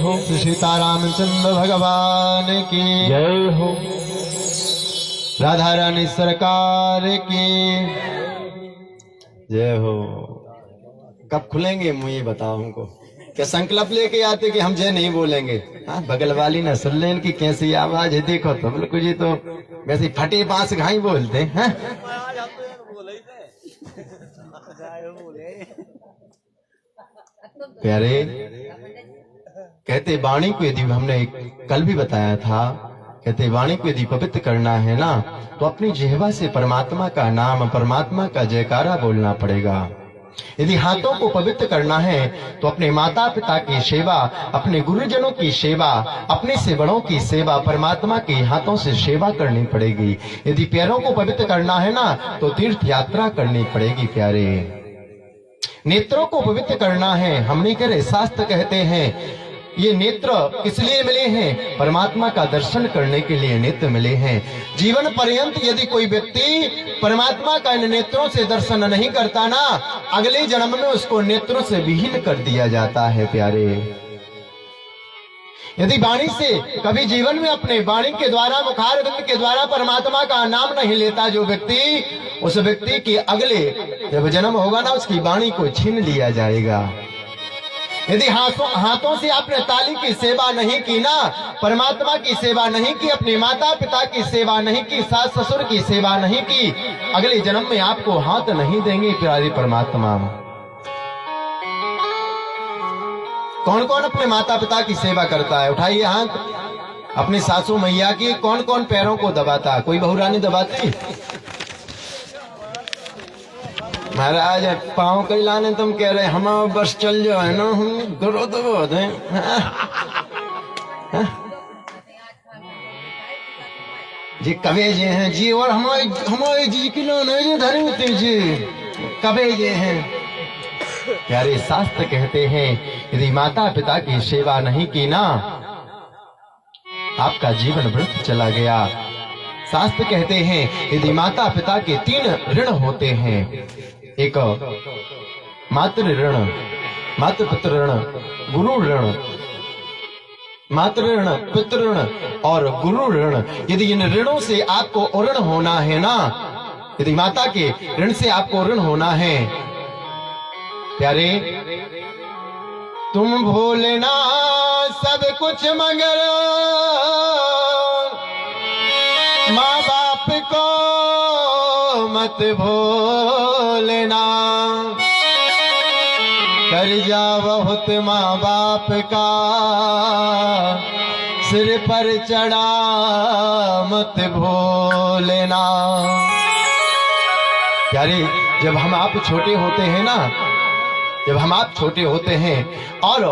हो। श्री सीतारामचंद्र भगवान की जय हो। राधा रानी सरकार की जय हो। कब खुलेंगे मुंह ये बताओ हमको। क्या संकल्प लेके आते कि हम जय नहीं बोलेंगे? हाँ, बगल वाली ना सुन ले इनकी कैसी आवाज है, देखो तो बिल्कुल जी तो वैसे फटे बांस घाई बोलते हैं। प्यारे कहते वाणी को यदि हमने कल भी बताया था, कहते वाणी को यदि पवित्र करना है ना तो अपनी जिह्वा से परमात्मा का नाम, परमात्मा का जयकारा बोलना पड़ेगा। यदि हाथों को पवित्र करना है तो अपने माता पिता की सेवा, अपने गुरुजनों की सेवा, अपने से बड़ों की सेवा, परमात्मा के हाथों से सेवा करनी पड़ेगी। यदि पैरों को पवित्र करना है ना तो तीर्थ यात्रा करनी पड़ेगी। प्यारे नेत्रों को पवित्र करना है, हम नहीं कह रहे, शास्त्र कहते हैं ये नेत्र किस लिए मिले हैं? परमात्मा का दर्शन करने के लिए नेत्र मिले हैं। जीवन पर्यंत यदि कोई व्यक्ति परमात्मा का इन नेत्रों से दर्शन नहीं करता ना, अगले जन्म में उसको नेत्रों से विहीन कर दिया जाता है। प्यारे यदि वाणी से कभी जीवन में अपने वाणी के द्वारा, मुखारविंद के द्वारा परमात्मा का नाम नहीं लेता जो व्यक्ति, उस व्यक्ति के अगले जब जन्म होगा ना उसकी वाणी को छीन लिया जाएगा। यदि हाथों से आपने ताली की सेवा नहीं की ना, परमात्मा की सेवा नहीं की, अपने माता पिता की सेवा नहीं की, सास ससुर की सेवा नहीं की, अगले जन्म में आपको हाथ नहीं देंगे प्यारे परमात्मा। कौन कौन अपने माता पिता की सेवा करता है? उठाइए हाथ। अपनी सासू मैया की कौन कौन पैरों को दबाता है? कोई बहुरानी दबाती? महाराज पाँव कई लाने तुम कह रहे हम बस चल जाओ है ना, हम करो तो बहुत है। जी कबेजे हैं जी, और हमारे जी की लाने जी धरती जी कबेजे हैं। प्यारे शास्त्र कहते हैं यदि माता पिता की सेवा नहीं की ना आपका जीवन व्यर्थ चला गया। शास्त्र कहते हैं यदि माता पिता के 3 ऋण होते हैं, एक मातृ ऋण, मातृ पितृ ऋण, गुरु ऋण। मातृ ऋण, पितृ ऋण और गुरु ऋण, यदि इन ऋणों से आपको ऋण होना है ना, यदि माता के ऋण से आपको ऋण होना है, प्यारे तुम भूलना सब कुछ मगर माँ बाप को मत भूलना। कर्जा बहुत माँ बाप का सिर पर चढ़ा मत भूलना। प्यारे जब हम आप छोटे होते हैं ना, जब हम आप छोटे होते हैं और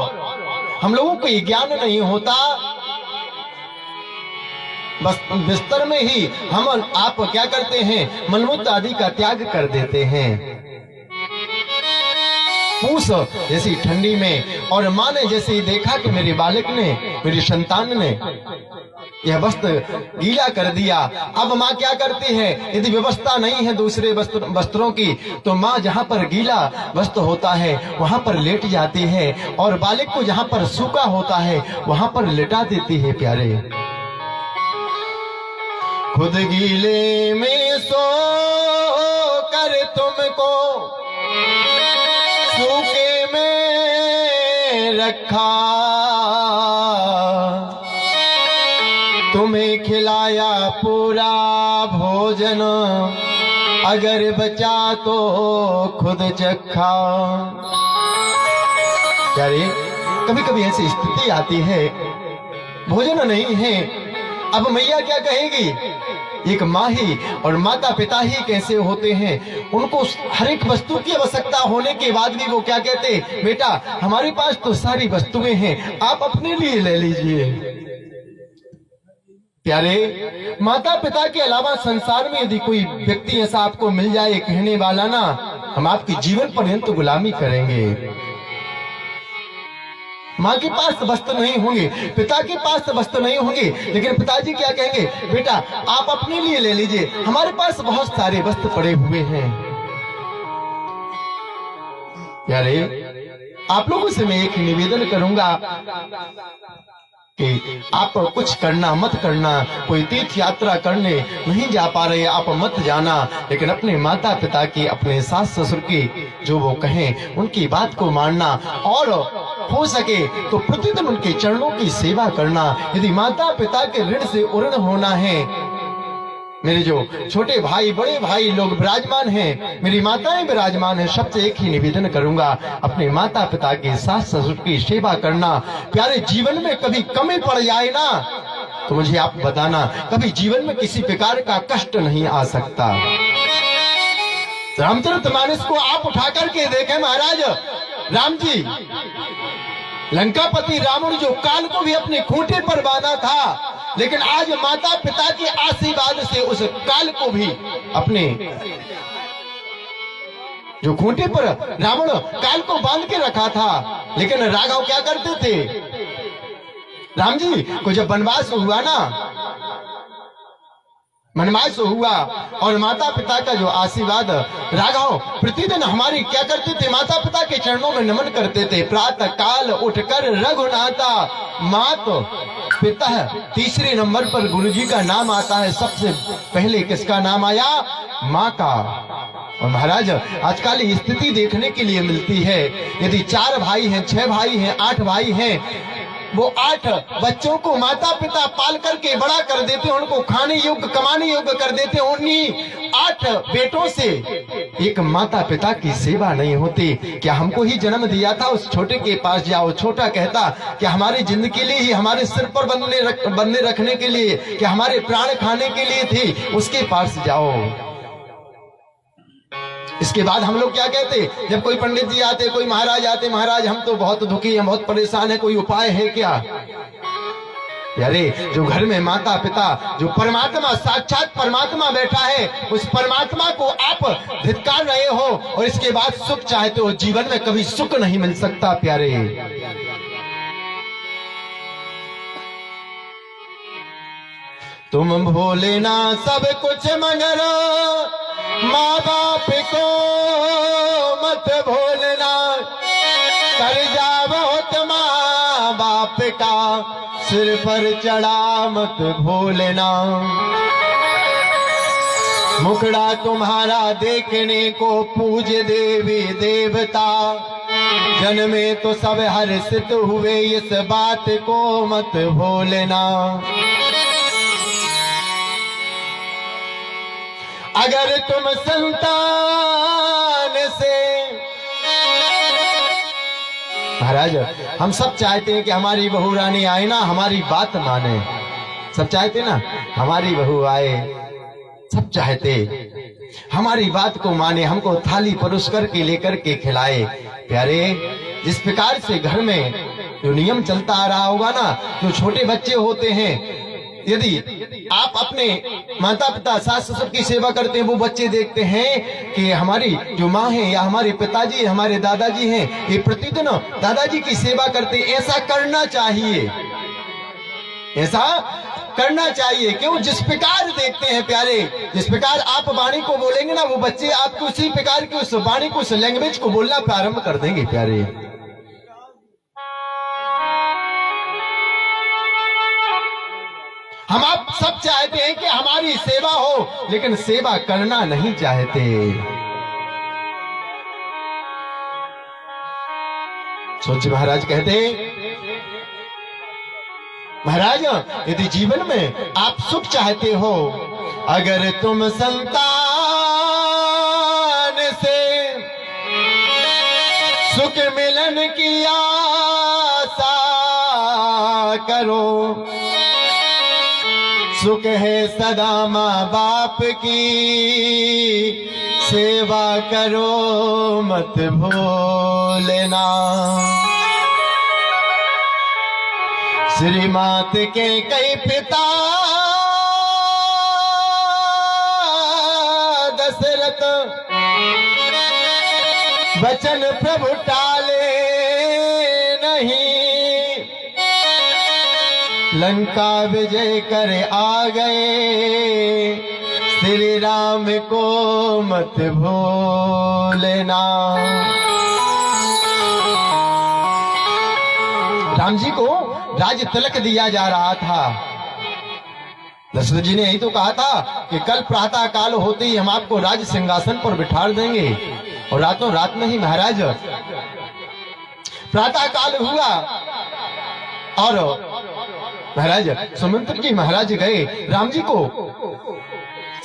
हम लोगों को ये ज्ञान नहीं होता, बस बिस्तर में ही हम आप क्या करते हैं, मलमूत्र आदि का त्याग कर देते हैं। पूस जैसी ठंडी में और माँ ने जैसे देखा कि मेरे बालक ने, मेरी संतान ने यह वस्त्र गीला कर दिया, अब माँ क्या करती है, यदि व्यवस्था नहीं है दूसरे वस्त्रों की तो माँ जहाँ पर गीला वस्त्र होता है वहाँ पर लेट जाती है और बालक को जहाँ पर सूखा होता है वहाँ पर लेटा देती है। प्यारे खुद गीले में सो कर तुमको सूखे में रखा, तुम्हें खिलाया पूरा भोजन, अगर बचा तो खुद चखा। यारे कभी कभी ऐसी स्थिति आती है, भोजन नहीं है, अब मैया क्या कहेगी? एक माँ ही और माता पिता ही कैसे होते हैं, उनको हर एक वस्तु की आवश्यकता होने के बाद भी वो क्या कहते, बेटा हमारे पास तो सारी वस्तुएं हैं, आप अपने लिए ले लीजिए। प्यारे माता पिता के अलावा संसार में यदि कोई व्यक्ति ऐसा आपको मिल जाए कहने वाला ना, हम आपकी जीवन पर्यंत गुलामी करेंगे। माँ के पास वस्त्र नहीं होंगे, पिता के पास वस्त्र नहीं होंगे, लेकिन पिताजी क्या कहेंगे, बेटा आप अपने लिए ले लीजिए, हमारे पास बहुत सारे वस्त्र पड़े हुए हैं। यारे आप लोगों से मैं एक निवेदन करूंगा कि आप कुछ करना मत करना, कोई तीर्थ यात्रा करने नहीं जा पा रहे आप मत जाना, लेकिन अपने माता पिता की, अपने सास ससुर की जो वो कहें उनकी बात को मानना, और हो सके तो प्रतिदिन उनके चरणों की सेवा करना। यदि माता पिता के ऋण से उऋण होना है, मेरे जो छोटे भाई बड़े भाई लोग विराजमान हैं, मेरी माताएं विराजमान हैं, सबसे एक ही निवेदन करूंगा, अपने माता पिता की, सास ससुर की सेवा करना। प्यारे, जीवन में कभी कमी पड़ जाए ना तो मुझे आप बताना, कभी जीवन में किसी प्रकार का कष्ट नहीं आ सकता। रामचरितमानस को आप उठा करके देखें महाराज, राम जी लंकापति रावण जो काल को भी अपने खूंटे पर बांधा था, लेकिन आज माता पिता के आशीर्वाद से उस काल को भी अपने जो खूंटे पर रावण काल को बांध के रखा था, लेकिन राघव क्या करते थे? राम जी को जब वनवास हुआ ना, वनवास हुआ और माता पिता का जो आशीर्वाद, राघव प्रतिदिन हमारी क्या करते थे? माता पिता के चरणों में नमन करते थे। प्रातः काल उठकर रघुनाथा मात पिता, तीसरे नंबर पर गुरुजी का नाम आता है, सबसे पहले किसका नाम आया? माँ का। और महाराज आजकल स्थिति देखने के लिए मिलती है, यदि 4 भाई हैं, 6 भाई हैं, 8 भाई हैं, वो 8 बच्चों को माता पिता पाल करके बड़ा कर देते हैं, उनको खाने योग्य कमाने योग्य कर देते हैं। उन्हीं 8 बेटों से एक माता पिता की सेवा नहीं होती। क्या हमको ही जन्म दिया था, उस छोटे के पास जाओ। छोटा कहता कि हमारी जिंदगी के लिए ही, हमारे सिर पर बंधने रखने के लिए, कि हमारे प्राण खाने के लिए थी, उसके पास जाओ। इसके बाद हम लोग क्या कहते, जब कोई पंडित जी आते, कोई महाराज आते, महाराज हम तो बहुत दुखी हैं, बहुत परेशान हैं, कोई उपाय है क्या? अरे जो घर में माता पिता, जो परमात्मा, साक्षात परमात्मा बैठा है, उस परमात्मा को आप धिक्कार रहे हो और इसके बाद सुख चाहते हो, जीवन में कभी सुख नहीं मिल सकता प्यारे। तुम भोले ना सब कुछ मगर माँ बाप को मत भूलना, कर्जा बहुत माँ बाप का सिर पर चढ़ा मत भूलना। मुखड़ा तुम्हारा देखने को पूज देवी देवता, जन्मे तो सब हर्षित हुए, इस बात को मत भूलना। अगर तुम संतान से, महाराज हम सब चाहते हैं कि हमारी बहू रानी आए ना, हमारी बात माने, सब चाहते ना हमारी बहू आए, सब चाहते हमारी बात को माने, हमको थाली परोस करके लेकर के खिलाए। प्यारे, जिस प्रकार से घर में जो नियम चलता आ रहा होगा ना, जो छोटे बच्चे होते हैं, यदि आप अपने माता पिता सास ससुर की सेवा करते हैं, वो बच्चे देखते हैं कि हमारी जो माँ है या हमारे पिताजी, हमारे दादाजी हैं, ये प्रतिदिन दादाजी की सेवा करते हैं। ऐसा करना चाहिए, ऐसा करना चाहिए। क्यों? जिस प्रकार देखते हैं प्यारे, जिस प्रकार आप वाणी को बोलेंगे ना, वो बच्चे आपको उसी प्रकार की उस वाणी को, उस लैंग्वेज को बोलना प्रारंभ कर देंगे प्यारे। हम आप सब चाहते हैं कि हमारी सेवा हो, लेकिन सेवा करना नहीं चाहते। सोच महाराज कहते, महाराज यदि जीवन में आप सुख चाहते हो, अगर तुम संतान से सुख मिलन की आशा करो, सुख है सदा माँ बाप की सेवा करो मत भूलना। श्रीमात के कई पिता दशरथ वचन प्रभु टाले नहीं, लंका विजय कर आ गए, श्री राम को मत भूलना। राम जी को राज तिलक दिया जा रहा था। दशरथ जी ने यही तो कहा था कि कल प्रातः काल होते ही हम आपको राज सिंहासन पर बिठा देंगे। और रातों रात में ही महाराज प्रातः काल हुआ और महाराज सुमंत्र जी महाराज गए राम जी को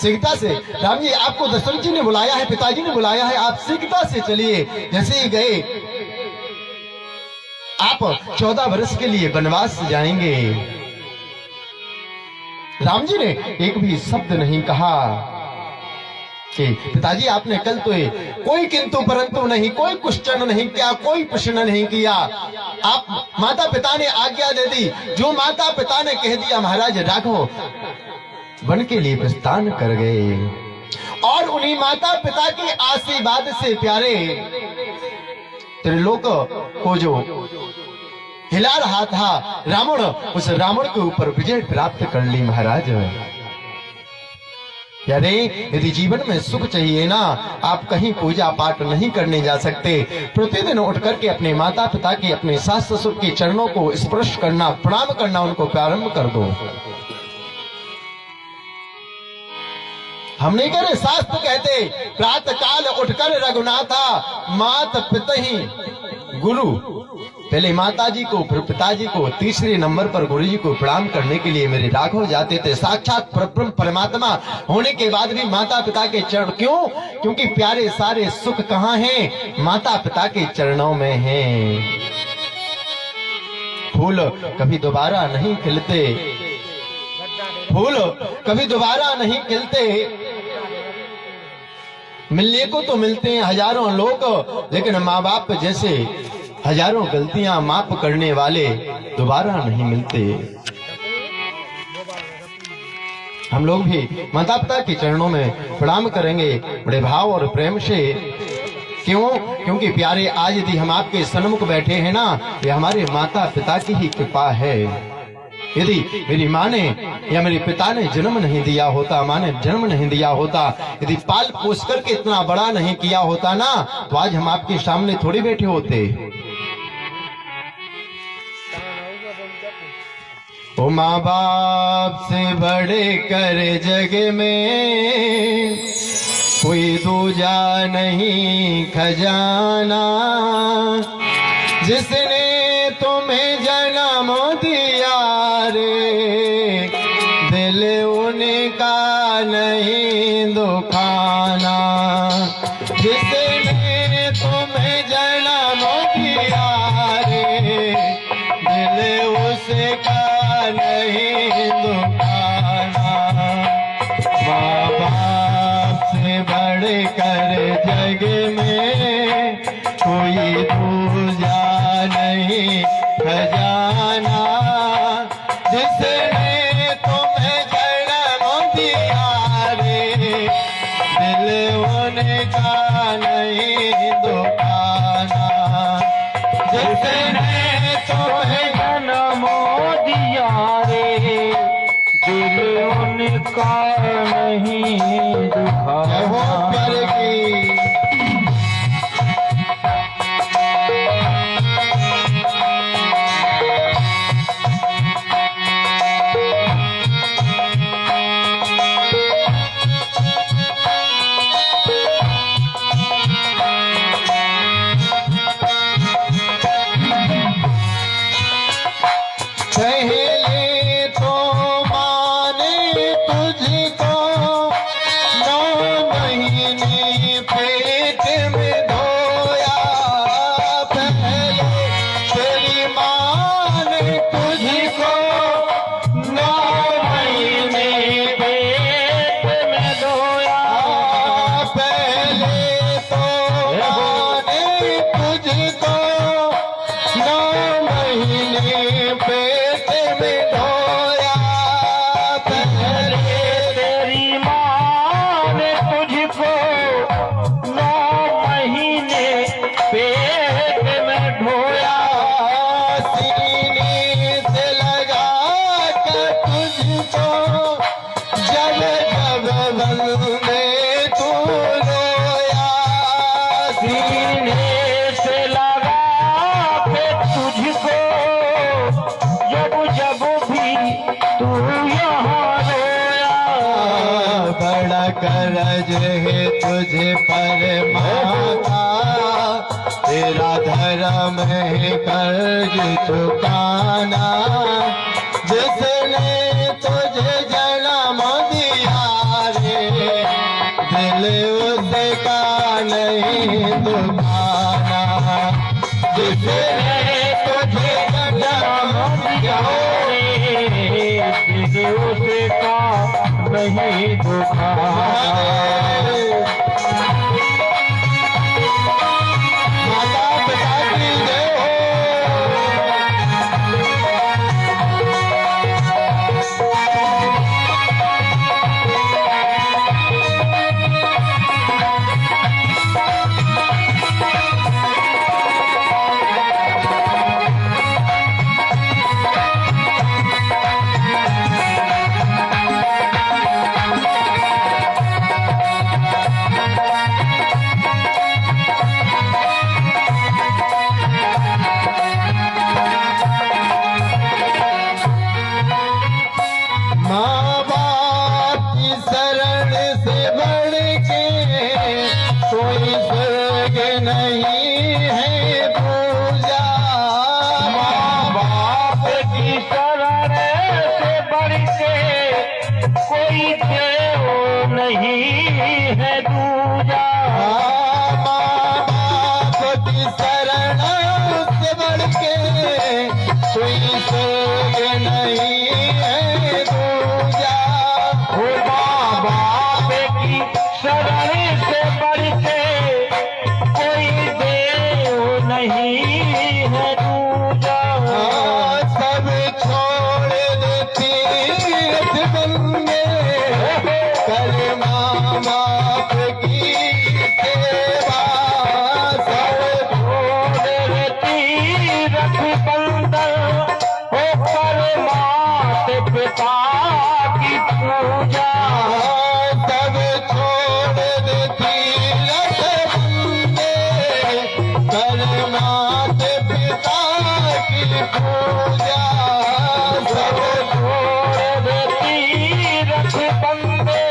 शीघ्रता से, राम जी आपको दशरथ जी ने बुलाया है, पिताजी ने बुलाया है, आप शीघ्रता से चलिए। जैसे ही गए, आप 14 वर्ष के लिए वनवास जाएंगे। राम जी ने एक भी शब्द नहीं कहा कि पिताजी आपने कल तो कोई किंतु परंतु नहीं, कोई क्वेश्चन नहीं किया, कोई प्रश्न नहीं किया। आप माता पिता ने आज्ञा दे दी, जो माता पिता ने कह दिया महाराज राघव वन के लिए प्रस्थान कर गए। और उन्हीं माता पिता के आशीर्वाद से प्यारे त्रिलोक को जो हिला रहा था रावण, उस रावण के ऊपर विजय प्राप्त कर ली महाराज। यानी यदि जीवन में सुख चाहिए ना, आप कहीं पूजा पाठ नहीं करने जा सकते। प्रतिदिन उठ करके अपने माता पिता के, अपने सास ससुर के चरणों को स्पर्श करना, प्रणाम करना, उनको प्रारंभ कर दो। हम नहीं करे, शास्त्र कहते प्रातः काल उठकर रघुनाथा मात पिता ही गुरु, पहले माता जी को फिर पिताजी को, तीसरे नंबर पर गुरु जी को प्रणाम करने के लिए मेरे राघव जाते थे। साक्षात परब्रह्म परमात्मा होने के बाद भी माता पिता के चरण, क्यों? क्योंकि प्यारे सारे सुख कहाँ हैं? माता पिता के चरणों में हैं। फूल कभी दोबारा नहीं खिलते, फूल कभी दोबारा नहीं खिलते। मिलने को तो मिलते हैं हजारों लोग, लेकिन माँ बाप जैसे हजारों गलतियां माफ करने वाले दोबारा नहीं मिलते। हम लोग भी माता पिता के चरणों में प्रणाम करेंगे बड़े भाव और प्रेम से। क्यों? क्योंकि प्यारे आज यदि हम आपके सन्मुख बैठे हैं ना, ये हमारे माता पिता की ही कृपा है। यदि मेरी माँ ने या मेरे पिता ने जन्म नहीं दिया होता, माँ ने जन्म नहीं दिया होता, यदि पाल पोस करके इतना बड़ा नहीं किया होता ना, तो आज हम आपके सामने थोड़ी बैठे होते। ओ माँ बाप से बड़े कर जग में कोई दूजा नहीं खजाना, जिसने तुम्हें जन्म दिया रे, दिल उनका नहीं दुखाना। जिसने तुम्हें जन्म दिया रे, दिल उसका नहीं दुखाना। माँ बाप से बड़े कर जग में कोई दूजा नहीं खजाना, जिसने तुम्हें जन्म दिया रे, दिल उनका नहीं दुखाना। जिसने तुम्हें जन्म दिया रे, दिल उनका नहीं दुखाना। पहले तो माने तुझको 9 महीने पेट में धोया। पहले तेरी माँ ने तुझको 9 महीने पेट में धोया। पहले तो माने तुझको 9 महीने पेट में धोया। पहले तेरी माँ ने तुझको 9 महीने पेट में धोया। सीने से लगा कर तुझको जब जब बंदे तू रोया। सीने से लगा के तुझको है तुझे परमाता, तेरा धर्म है कर्ज चुकाना। जिसने तुझे जन्म दिया रे, दिल उसका नहीं दुखाना। जिसने तुझे जन्म दिया रे, दिल उसका नहीं दुखाना। माता पिता की जय हो। माँ बाप की शरण से बढ़ के कोई स्वर्ग नहीं है पूजा। माँ बाप की शरण से बढ़ के कोई देव नहीं है दूजा। माँ बाप की शरण से बढ़ के कोई स्वर्ग नहीं है दूजा। ओ माँ बाप की शरण से बढ़ के कोई देव नहीं है दूजा। सब छोड़ दे तीर्थ गंगे, कर माँ बाप की सेवा। सब छोड़ तीरथ बंदर होकर मात पिता की पूजा। सब छोड़ दे तीर्थ गंगे, कर मात पिता की पूजा। सब छोड़ तीरथ बंदे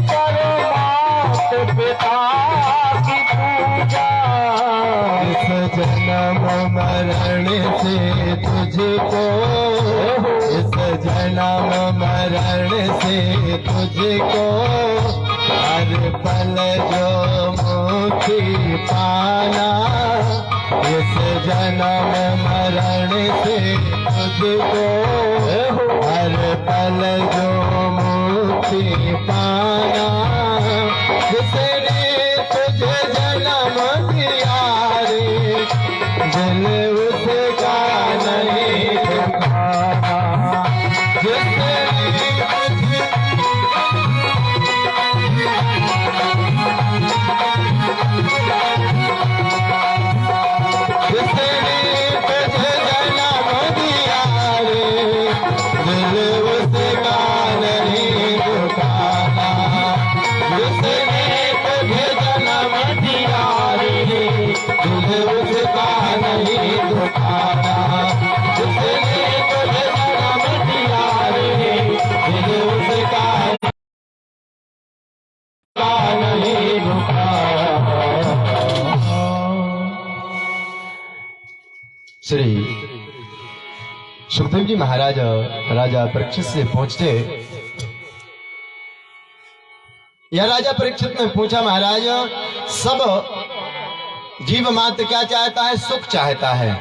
कर मात पिता की पूजा। इस जन्म मरण से तुझको, इस जन्म मरण से तुझको हर पल जो मुक्ति पाना। इस जन्म मरण से तुझको हर पल जो मुक्ति पाना। जिसने तुझे जन्म दिया रे, दिल उसका नहीं दुखाना। जिसने तुझे जिसने तुझे जन्म दिया रे, दिल उसका नहीं दुखाना। जिसने तुझे जन्म दिया रे, दिल उसका नहीं दुखाना। जिसने तुझे जन्म दिया रे, दिल उसका नहीं दुखाना। श्री सुखदेव जी महाराज राजा परीक्षित से पूछते, या राजा परीक्षित ने पूछा, महाराज सब जीव मात्र क्या चाहता है? सुख चाहता है।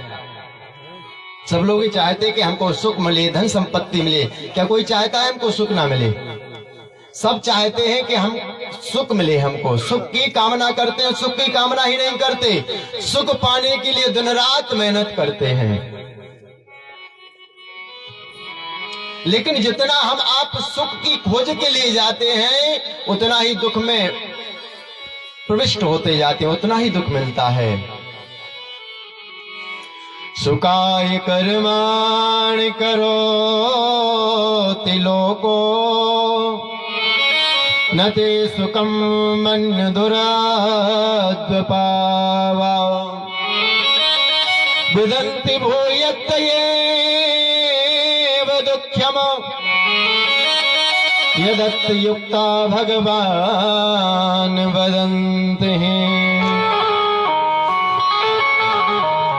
सब लोग ही चाहते हैं कि हमको सुख मिले, धन संपत्ति मिले। क्या कोई चाहता है हमको सुख ना मिले? सब चाहते हैं कि हम सुख मिले, हमको सुख की कामना करते हैं। सुख की कामना ही नहीं करते, सुख पाने के लिए दिन रात मेहनत करते हैं। लेकिन जितना हम आप सुख की खोज के लिए जाते हैं, उतना ही दुख में प्रविष्ट होते जाते हैं, उतना ही दुख मिलता है। सुखाय कर्माणि करो तिलोको, न ते सुखम मन्य दुराद्वपावा। विदन्ति भूयत्तयेव दुःख्यम् यदत् युक्ता भगवान वदन्ति हैं।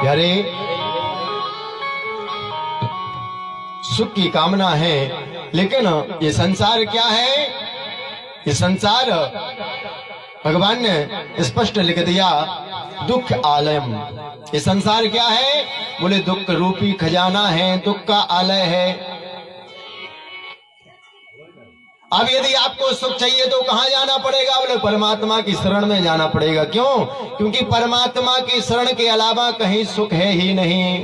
यारे सुख की कामना है, लेकिन ये संसार क्या है? ये संसार भगवान ने स्पष्ट लिख दिया, दुख आलयम। ये संसार क्या है? बोले दुख रूपी खजाना है, दुख का आलय है। अब यदि आपको सुख चाहिए तो कहां जाना पड़ेगा? बोले परमात्मा की शरण में जाना पड़ेगा। क्यों? क्योंकि परमात्मा की शरण के अलावा कहीं सुख है ही नहीं।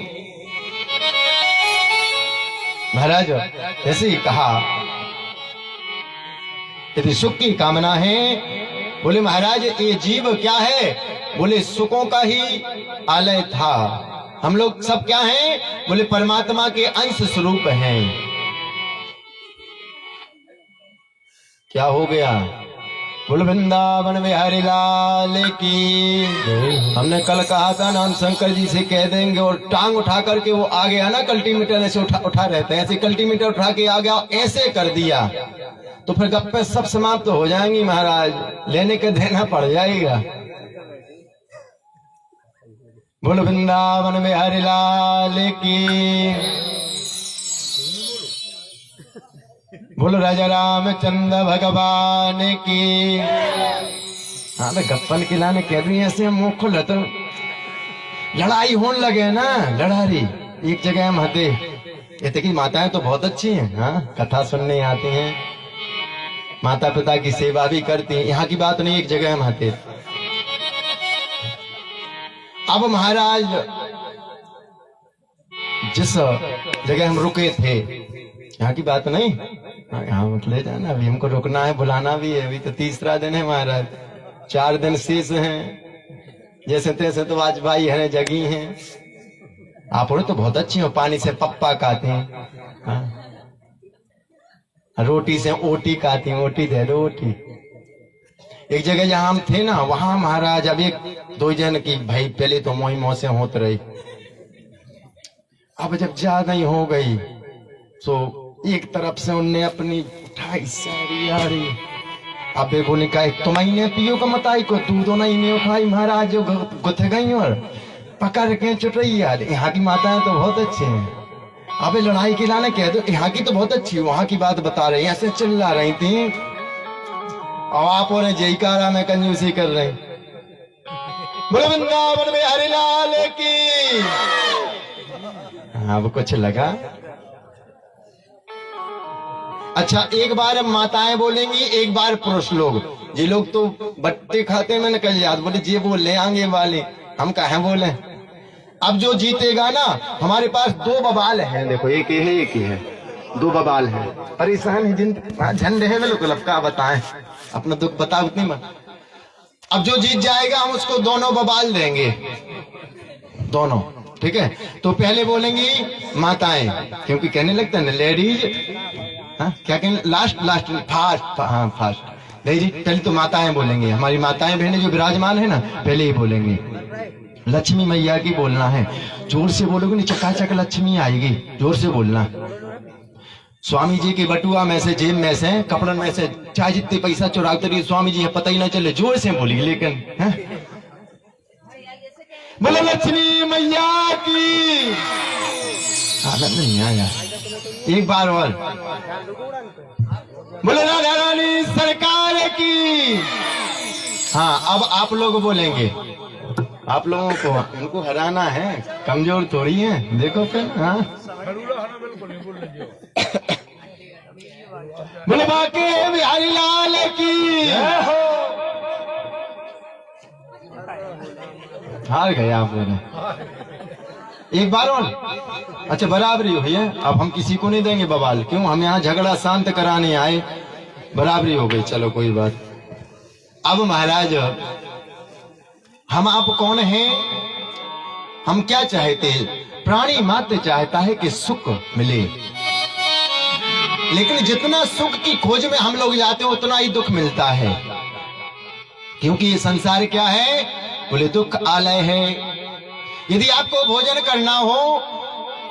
महाराज ऐसे ही कहा, यदि सुख की कामना है, बोले महाराज ये जीव क्या है? बोले सुखों का ही आलय था। हम लोग सब क्या हैं? बोले परमात्मा के अंश स्वरूप हैं। क्या हो गया? बोल वृंदावन बिहारी लाल की। हमने कल कहा था ना, हम शंकर जी से कह देंगे और टांग उठा करके वो आ गया ना, कल्टीमीटर ऐसे उठा रहते हैं, ऐसे कल्टीमीटर उठा के आ गया, ऐसे कर दिया तो फिर गप्पे सब समाप्त हो जाएंगी महाराज, लेने के देना पड़ जाएगा। बोल वृंदावन बिहारी लाल की। बोलो राजा रामचंद्र भगवान की। हाँ भाई गप्पन खिलाने कह रही है, ऐसे मुंह खुल तो लड़ाई होने लगे ना, लड़ारी एक जगह हम आते। ये की माताएं तो बहुत अच्छी हैं, हाँ कथा सुनने आती हैं, माता पिता की सेवा भी करती हैं, यहाँ की बात नहीं, एक जगह हम आते। अब महाराज जिस जगह हम रुके थे, यहाँ की बात नहीं, यहाँ मत ले जाना, अभी हमको रुकना है, बुलाना भी है, अभी तो तीसरा दिन है महाराज, 4 दिन शेष हैं। जैसे तैसे तो आज भाई है जगी हैं। आप तो बहुत अच्छी हो, पानी से पप्पा खाते हैं, हाँ? रोटी से ओटी खाती हैं, ओटी दे दो ओटी। एक जगह जहां हम थे ना, वहां महाराज अब 1-2 जन की भाई पहले तो मोही मोह से होत रही, अब जब ज्यादा ही हो गई तो एक तरफ से उनने अपनी उठाई सारी यारी, अब बोले का तुम ही ने पियो का मताई को तू तो नहीं ने उठाई महाराज, जो गुथ गई और पकड़ के चुटई यार। यहाँ की माताएं तो बहुत अच्छी हैं, अबे लड़ाई की लाने कह दो, यहाँ की तो बहुत अच्छी, वहां की बात बता रही, ऐसे चिल्ला रही थी और आप और जयकारा में कंजूसी कर रहे। बोलो वृंदावन में हरिलाल की। हाँ वो कुछ लगा। अच्छा एक बार माताएं बोलेंगी, एक बार पुरुष लोग। ये लोग तो बट्टे खाते, मैंने कल याद, बोले जी वो ले आएंगे वाले, हम कहा बोले। अब जो जीतेगा ना, हमारे पास 2 बबाल हैं, देखो एक ही है, एक ही है, 2 बबाल हैं, परेशान है जिन झंडे है बिल्कुल। अब क्या बताएं, अपना दुख बता उतनी मत। अब जो जीत जाएगा हम उसको दोनों बबाल देंगे, दोनों, ठीक है। तो पहले बोलेंगी माताएं, क्योंकि कहने लगता है ना लेडीज, हाँ क्या कहें, लास्ट फास्ट, हाँ फास्ट लेडीज। पहले तो माताएं बोलेंगी, हमारी माताएं बहनें जो विराजमान है ना, पहले ही बोलेंगी। लक्ष्मी मैया की बोलना है, जोर से बोलोगे नहीं, चकाचक लक्ष्मी आएगी, जोर से बोलना। स्वामी जी की बटुआ में से, जेब में से, कपड़न में से चाहे जितने पैसा चुराते रही स्वामी जी है पता ही ना चले, जोर से बोली। लेकिन बोलो लक्ष्मी मैया की। आनंद नहीं आया, एक बार और बोलो राधा रानी सरकार की। हाँ अब आप लोग बोलेंगे, आप लोगों को उनको हराना है, कमजोर थोड़ी है, देखो फिर। हाँ बोले बाके बिहारी लाल की। हार गए आप लोग, एक बार और। अच्छा बराबरी हुई है, अब हम किसी को नहीं देंगे बवाल, क्यों, हम यहाँ झगड़ा शांत कराने आए, बराबरी हो गई, चलो कोई बात। अब महाराज हम आप कौन हैं, हम क्या चाहते हैं? प्राणी मात्र चाहता है कि सुख मिले, लेकिन जितना सुख की खोज में हम लोग जाते हैं उतना ही दुख मिलता है, क्योंकि ये संसार क्या है? बोले दुख आलय है। यदि आपको भोजन करना हो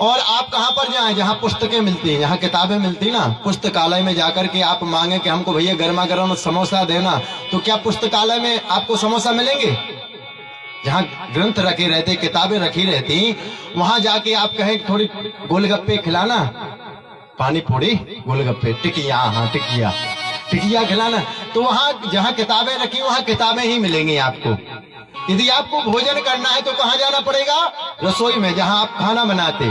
और आप कहाँ पर जाएं जहाँ पुस्तकें मिलती हैं, जहाँ किताबें मिलती ना, पुस्तकालय में जाकर के आप मांगे कि हमको भैया गर्मा गर्म समोसा देना, तो क्या पुस्तकालय में आपको समोसा मिलेंगे? जहाँ ग्रंथ रखे रहते, किताबें रखी रहती, वहां जाके आप कहें थोड़ी गोलगप्पे खिलाना, पानी पूरी, गोलगप्पे, टिकिया, हाँ टिकिया खिलाना, तो वहां जहाँ किताबें रखी वहां किताबें ही मिलेंगी आपको। यदि आपको भोजन करना है तो कहाँ जाना पड़ेगा? रसोई में, जहां आप खाना बनाते।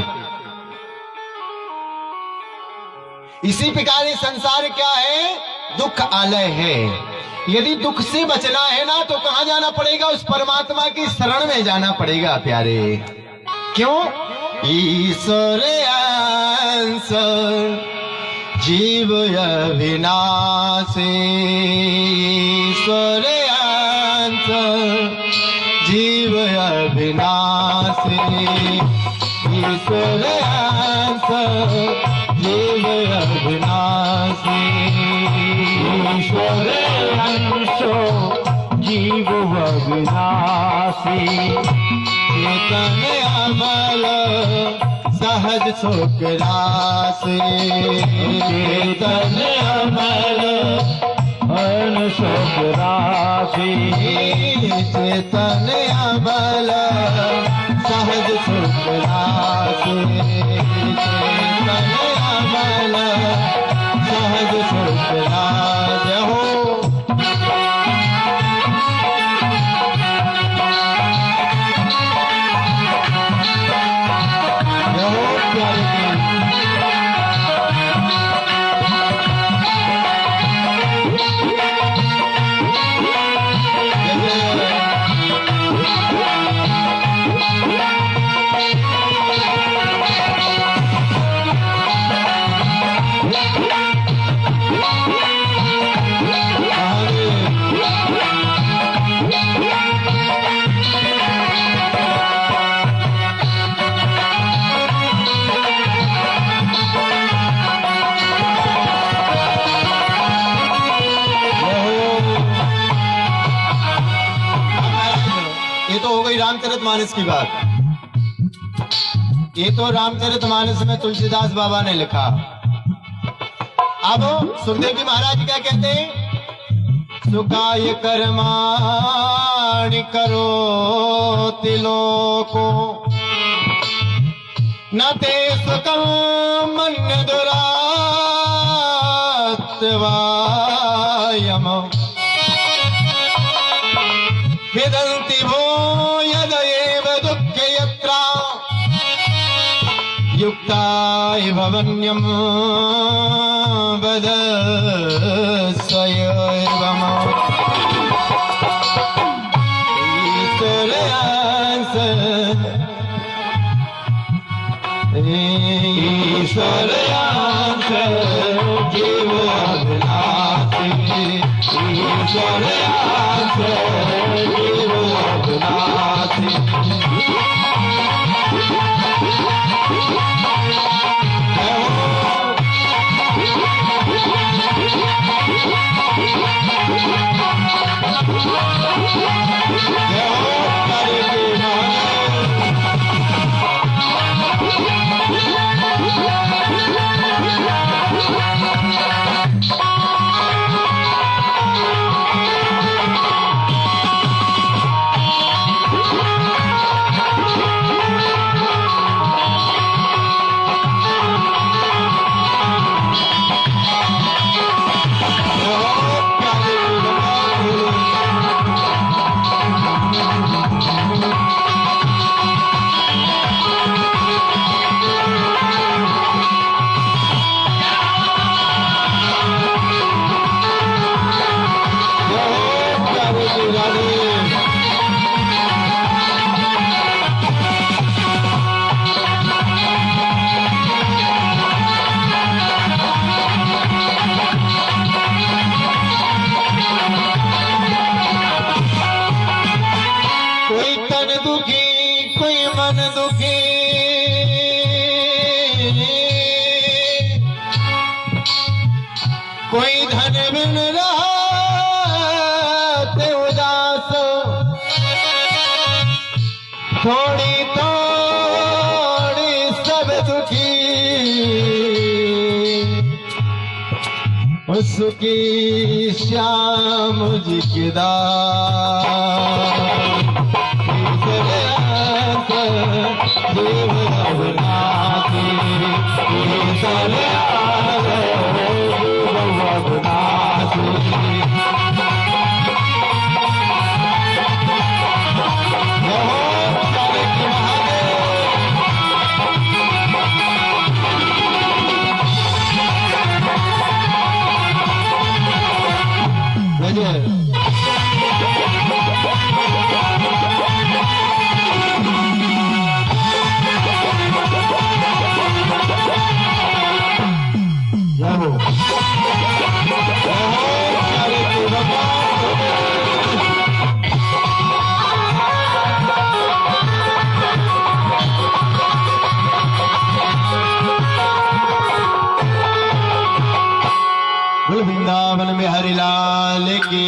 इसी प्रकार ये संसार क्या है? दुख आलय है। यदि दुख से बचना है ना तो कहाँ जाना पड़ेगा? उस परमात्मा की शरण में जाना पड़ेगा प्यारे। क्यों? ईश्वर अंश जीव अविनाशी, ईश्वर अंश जीव अविनाशी, ईश्वर अंश जीव अविनाशी, ईश्वर अंश जीव अविनाशी, चेतन अमल सहज सुख राशि, चेतन अमल अन सुख राशि, चेतन अमल सहज सुख राशि, चेतन अमल सहज सुख राज हो। रामचरितमानस की बात, ये तो रामचरितमानस में तुलसीदास बाबा ने लिखा। अब सुखदेव जी महाराज क्या कहते हैं? सुखाय कर्माणि करो तिलोको न ते सुखम मन्य दुरात्वायम विदन्ति भो यदयेव दुःख यत्रा युक्ता इव वन्यम् वदस्वयैवम्। ईश्वरांस ईश्वरांस जीव अभिलाषी, ईश्वरांस जीव अभिलाषी। कोई तन दुखी कोई मन दुखी, कोई धन बिन रहते उदास, थोड़ी थोड़ी सब उसकी श्याम जी की दात देव रघुनाथी वृंदावन में हरिलाल की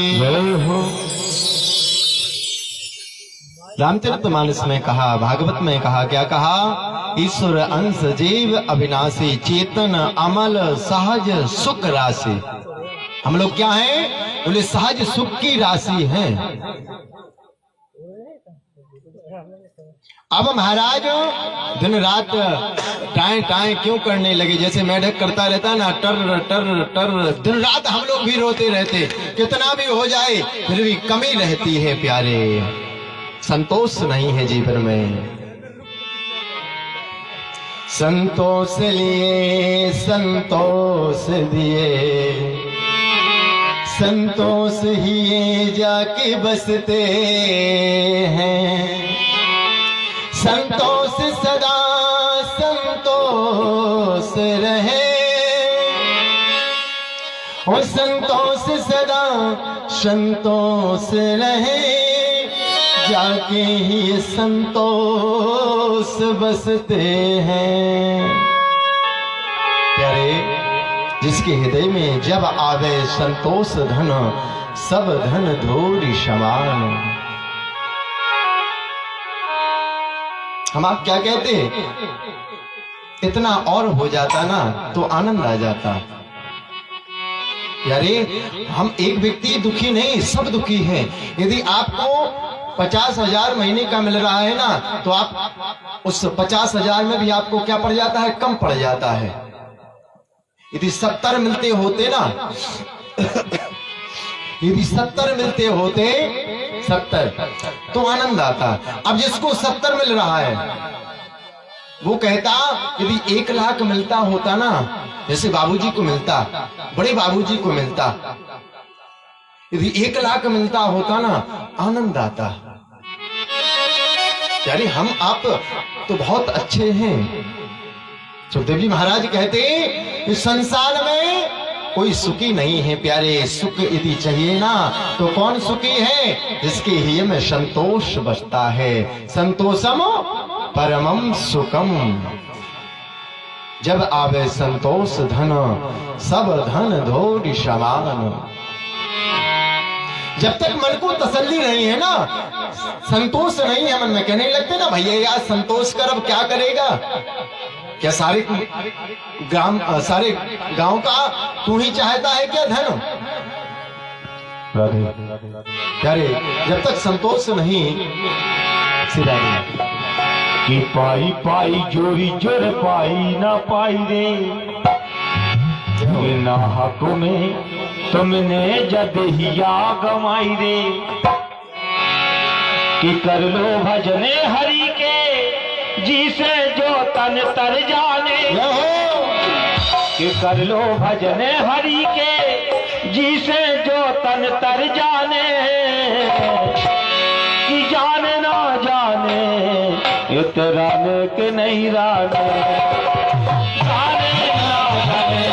रामचरितमानस में कहा, भागवत में कहा, क्या कहा? ईश्वर अंश जीव अविनाशी चेतन अमल सहज सुख राशि। हम लोग क्या हैं? बोले सहज सुख की राशि हैं। अब महाराज दिन रात टाएं टाएं क्यों करने लगे? जैसे मेढक करता रहता है ना, टर टर टर, दिन रात हम लोग भी रोते रहते। कितना भी हो जाए फिर भी कमी रहती है प्यारे, संतोष नहीं है जीवन में। संतोष लिए संतोष दिए, संतोष ही जाके बसते हैं। संतोष सदा संतोष रहे, और संतोष सदा संतोष रहे, जाके ही संतोष बसते हैं। प्यारे, जिसके हृदय में जब आवे संतोष धन, सब धन धूरी समान। हम आप क्या कहते हैं? इतना और हो जाता ना तो आनंद आ जाता। यारे, हम एक व्यक्ति दुखी नहीं, सब दुखी हैं। यदि आपको 50,000 महीने का मिल रहा है ना, तो आप उस 50,000 में भी आपको क्या पड़ जाता है? कम पड़ जाता है। यदि 70 मिलते होते ना यदि 70 मिलते होते 70 तो आनंद आता। अब जिसको 70 मिल रहा है वो कहता, यदि 1 लाख मिलता होता ना, जैसे बाबूजी को मिलता, बड़े बाबूजी को मिलता, यदि 1 लाख मिलता होता ना, आनंद आता। यानी हम आप तो बहुत अच्छे हैं। सुखदेव जी महाराज कहते, इस संसार में कोई सुखी नहीं है प्यारे। सुख यदि चाहिए ना तो कौन सुखी है? जिसके हृदय में संतोष बसता है। संतोषम परमम सुखम। जब आवे संतोष धन, सब धन धोरी समान। जब तक मन को तसल्ली नहीं है ना, संतोष नहीं है मन में, कहने लगते ना, भैया यार संतोष कर, अब क्या करेगा? क्या सारे गांव का तू ही चाहता है क्या धन? प्यारे, जब तक संतोष नहीं, सीधा कि पाई पाई जोरी जोर पाई ना पाई रे, बिना हक में तुमने जदहिया गमाई रे। कि कर लो भजने हरि के, जिसे जो तन तर जाने। कि कर लो भजने हरि के, जिसे जो तन तर जाने। कि जाने ना जाने इतराने के नहीं राने। जाने ना जाने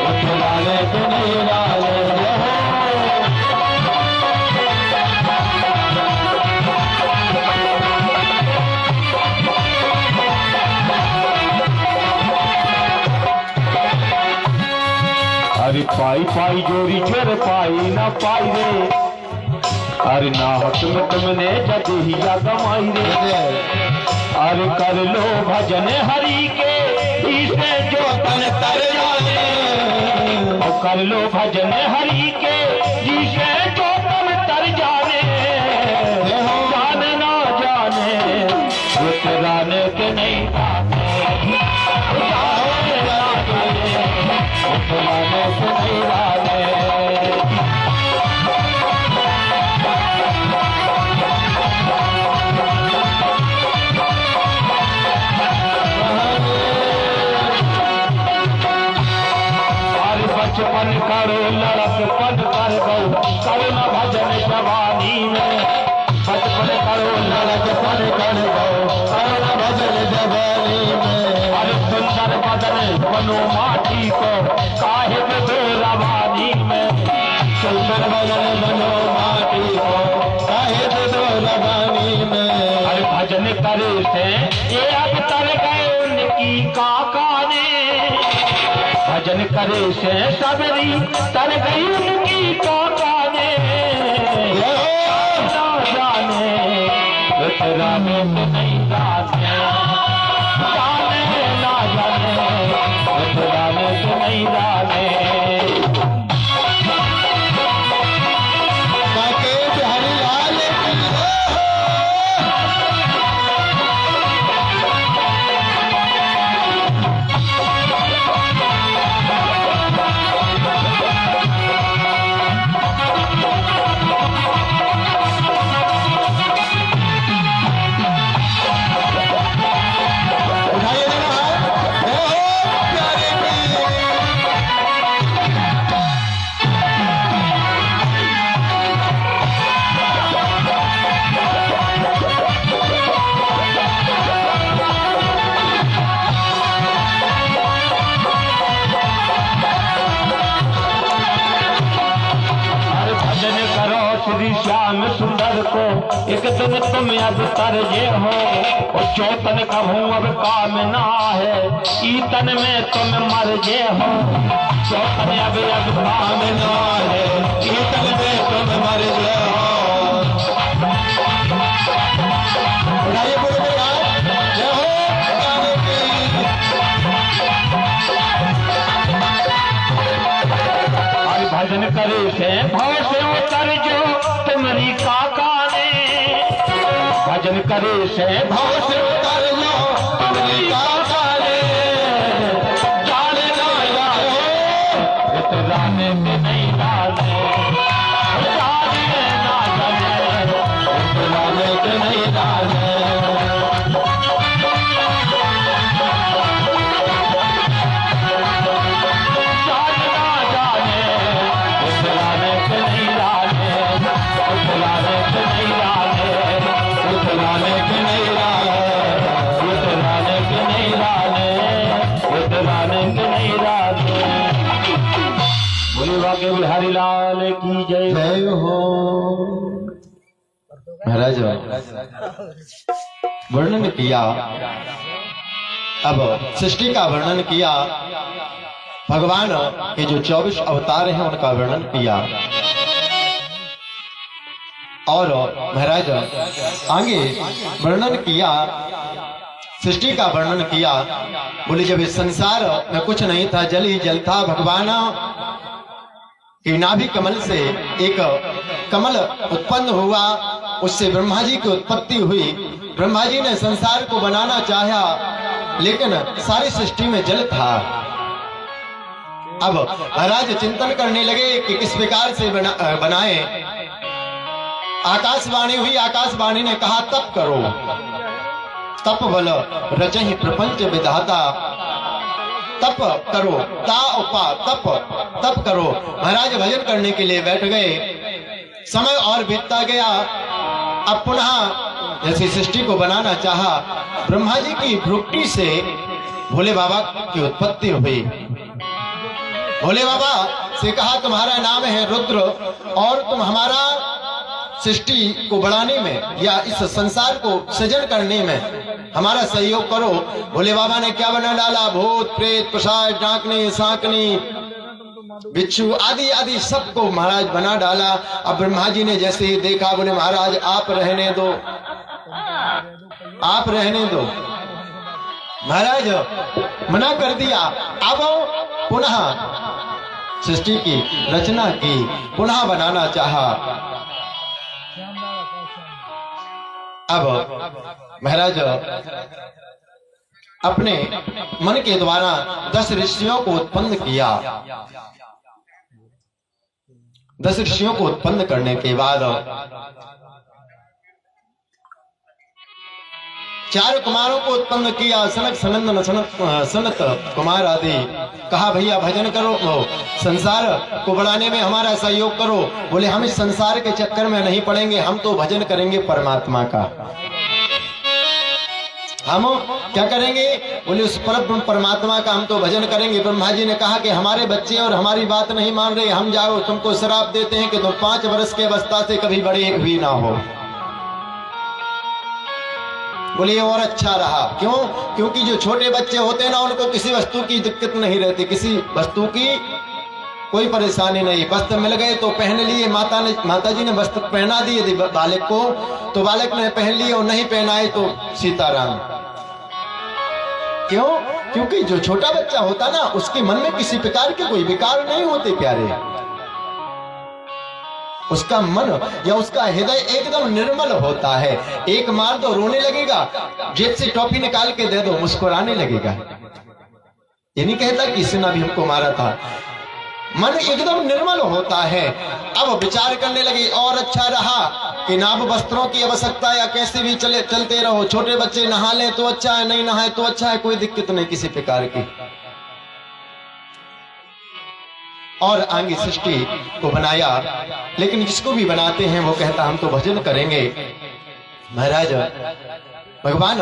इतराने के नहीं राने। अरे पाई पाई जोरी छोर पाई ना पाई रे। अरे ना हक में तुमने जदहिया गमाई रे। अरे कर लो भजन हरि के, इसे जो तन तर जाने। कर लो भजन हरि के जिसे जो तन तर जाने, जाने ना जाने उतराने के नहीं जाने, जाने ना जाने उतराने के नहीं जाने। बचपन करो लड़कपन कर गो करो न भजन जवानी में, बचपन करो लड़कपन कर गो करो न भजन जवानी में। अरे सुंदर बदन बनो माटी को काहे में दो रवानी में, सुंदर बदन बनो माटी को काहे में दो रवानी में। अरे भजन करे से ये अब तर गए उनकी काका ने, भजन करे से सबरी तर गई उनकी काका ने, ना जाने उतराने से नहीं जाने, जाने ना जाने उतराने से नहीं जाने। काके बिहारी लाल की उठाइए जरा हाथ। जय हो प्यारे की। अरे भजन करो श्री श्याम सुंदर को एक दिन तुम अब तरजे हो, और चौतन कहूँ अब काम ना है ईतन में तुम मर जे हो, चौतन अब काम ना है कीर्तन में तुम मर जाओ। उठाइए बोलो मेरे हाथ। जय हो प्यारे की। और भजन करे से भाव से उतर जो तुम्हारी काका ने, भजन करे से भाव भाव से उतर लो तुम्हारी काका ने, जाने ना जाने उतराने में नहीं जाने, जाने ना जाने उतराने में नहीं जाने। जाने ना जाने उतराने में नहीं जाने, उतराने में नहीं जाने, उतराने के नहीं लाए। उतराने के नहीं जाने, उतराने के नहीं जाने। बोले बाके बिहारी लाल की जय। जय हो महाराज। वर्णन किया, अब सृष्टि का वर्णन किया, भगवान के जो 24 अवतार हैं उनका वर्णन किया, और महाराज आगे वर्णन किया, सृष्टि का वर्णन किया। बोले जब इस संसार में कुछ नहीं था, जल ही जल था, भगवान कि नाभि कमल से एक कमल उत्पन्न हुआ, उससे ब्रह्मा जी की उत्पत्ति हुई। ब्रह्मा जी ने संसार को बनाना चाहा, लेकिन सारी सृष्टि में जल था। अब महाराज चिंतन करने लगे कि किस प्रकार से बनाए। आकाशवाणी हुई, आकाशवाणी ने कहा तप करो, तप बल रचहि प्रपंच विधाता, तप करो, ता उपा तप करो। महाराज भजन करने के लिए बैठ गए। समय और बीतता गया। अब पुनः जैसे सृष्टि को बनाना चाहा, ब्रह्मा जी की भ्रुकुटी से भोले बाबा की उत्पत्ति हुई। भोले बाबा से कहा तुम्हारा नाम है रुद्र, और तुम हमारा सृष्टि को बढ़ाने में या इस संसार को सृजन करने में हमारा सहयोग करो। भोले बाबा ने क्या बना डाला? भूत प्रेत पिशाच डाकनी सांकनी बिच्छू आदि आदि सबको महाराज बना डाला। अब ब्रह्मा जी ने जैसे ही देखा, बोले महाराज आप रहने दो, आप रहने दो। महाराज मना कर दिया। अब पुनः सृष्टि की रचना की, पुनः बनाना चाहा। अब महाराज अपने मन के द्वारा 10 ऋषियों को उत्पन्न किया। 10 ऋषियों को उत्पन्न करने के बाद 4 कुमारों को उत्पन्न किया, सनक सनंदन सनत कुमार आदि। कहा भैया भजन करो, संसार को बढ़ाने में हमारा सहयोग करो। बोले हम इस संसार के चक्कर में नहीं पड़ेंगे, हम तो भजन करेंगे परमात्मा का। हम क्या करेंगे? बोले उस परम परमात्मा का हम तो भजन करेंगे। ब्रह्मा जी ने कहा कि हमारे बच्चे और हमारी बात नहीं मान रहे, हम जाओ तुमको श्राप देते हैं कि तुम 5 वर्ष के अवस्था से कभी बड़े हुई ना हो। बोले और अच्छा रहा। क्यों? क्योंकि जो छोटे बच्चे होते हैं ना, उनको किसी वस्तु की दिक्कत नहीं रहती, किसी वस्तु की कोई परेशानी नहीं। वस्त्र मिल गए तो पहन लिए, माता जी ने वस्त्र पहना दिए बालक को, तो बालक ने पहन लिए, और नहीं पहनाए तो सीताराम। क्यों? क्योंकि जो छोटा बच्चा होता ना, उसके मन में किसी प्रकार के कोई विकार नहीं होते प्यारे। उसका मन या उसका हृदय एकदम निर्मल होता है। एक मार दो रोने लगेगा, जेब से टॉफी निकाल के दे दो मुस्कुराने लगेगा। ये नहीं कहता कि इसने भी हमको मारा था। मन एकदम निर्मल होता है। अब विचार करने लगे और अच्छा रहा कि नाभ वस्त्रों की आवश्यकता या कैसे भी चलते रहो। छोटे बच्चे नहा ले तो अच्छा है, नहीं नहाए तो अच्छा है, कोई दिक्कत नहीं किसी प्रकार की। और आगे सृष्टि को बनाया, लेकिन जिसको भी बनाते हैं वो कहता हम तो भजन करेंगे। महाराज भगवान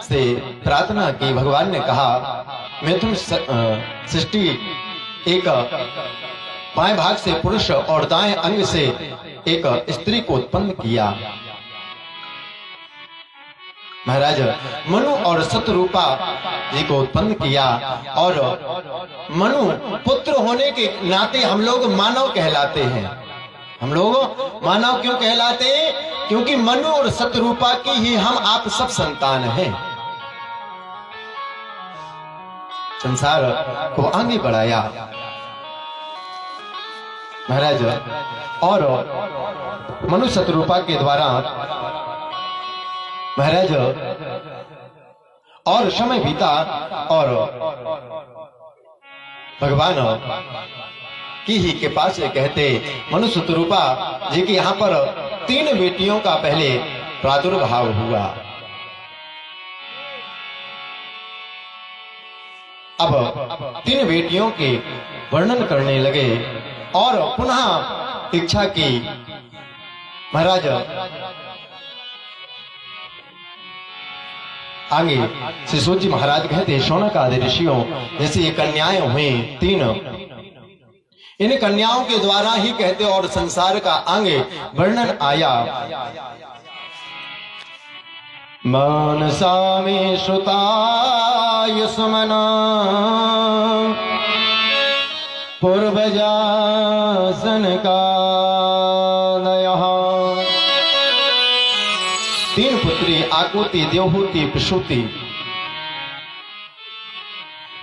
से प्रार्थना की। भगवान ने कहा मैं तुम सृष्टि एक बाएं भाग से पुरुष और दाएं अंग से एक स्त्री को उत्पन्न किया। महाराज मनु और सतरूपा जी को उत्पन्न किया, और मनु पुत्र होने के नाते हम लोग मानव कहलाते हैं। हम लोग मानव क्यों कहलाते हैं? क्योंकि मनु और सतरूपा की ही हम आप सब संतान हैं। संसार को आगे बढ़ाया महाराज, और मनु सतरूपा के द्वारा महाराज और समय बीता, और भगवान की ही के पास कहते मनु सतरूपा जी की यहाँ पर 3 बेटियों का पहले प्रादुर्भाव हुआ। अब 3 बेटियों के वर्णन करने लगे और पुनः इच्छा की। महाराज आगे श्री सूत जी महाराज कहते शौनक आदि ऋषियों जैसे ये कन्याएं हुई 3, इन कन्याओं के द्वारा ही कहते और संसार का आगे वर्णन आया। मानसा में श्रुताय सुमना पूर्वजा सनकालयः। 3 पुत्री आकुति, देवहूति, प्रसूति।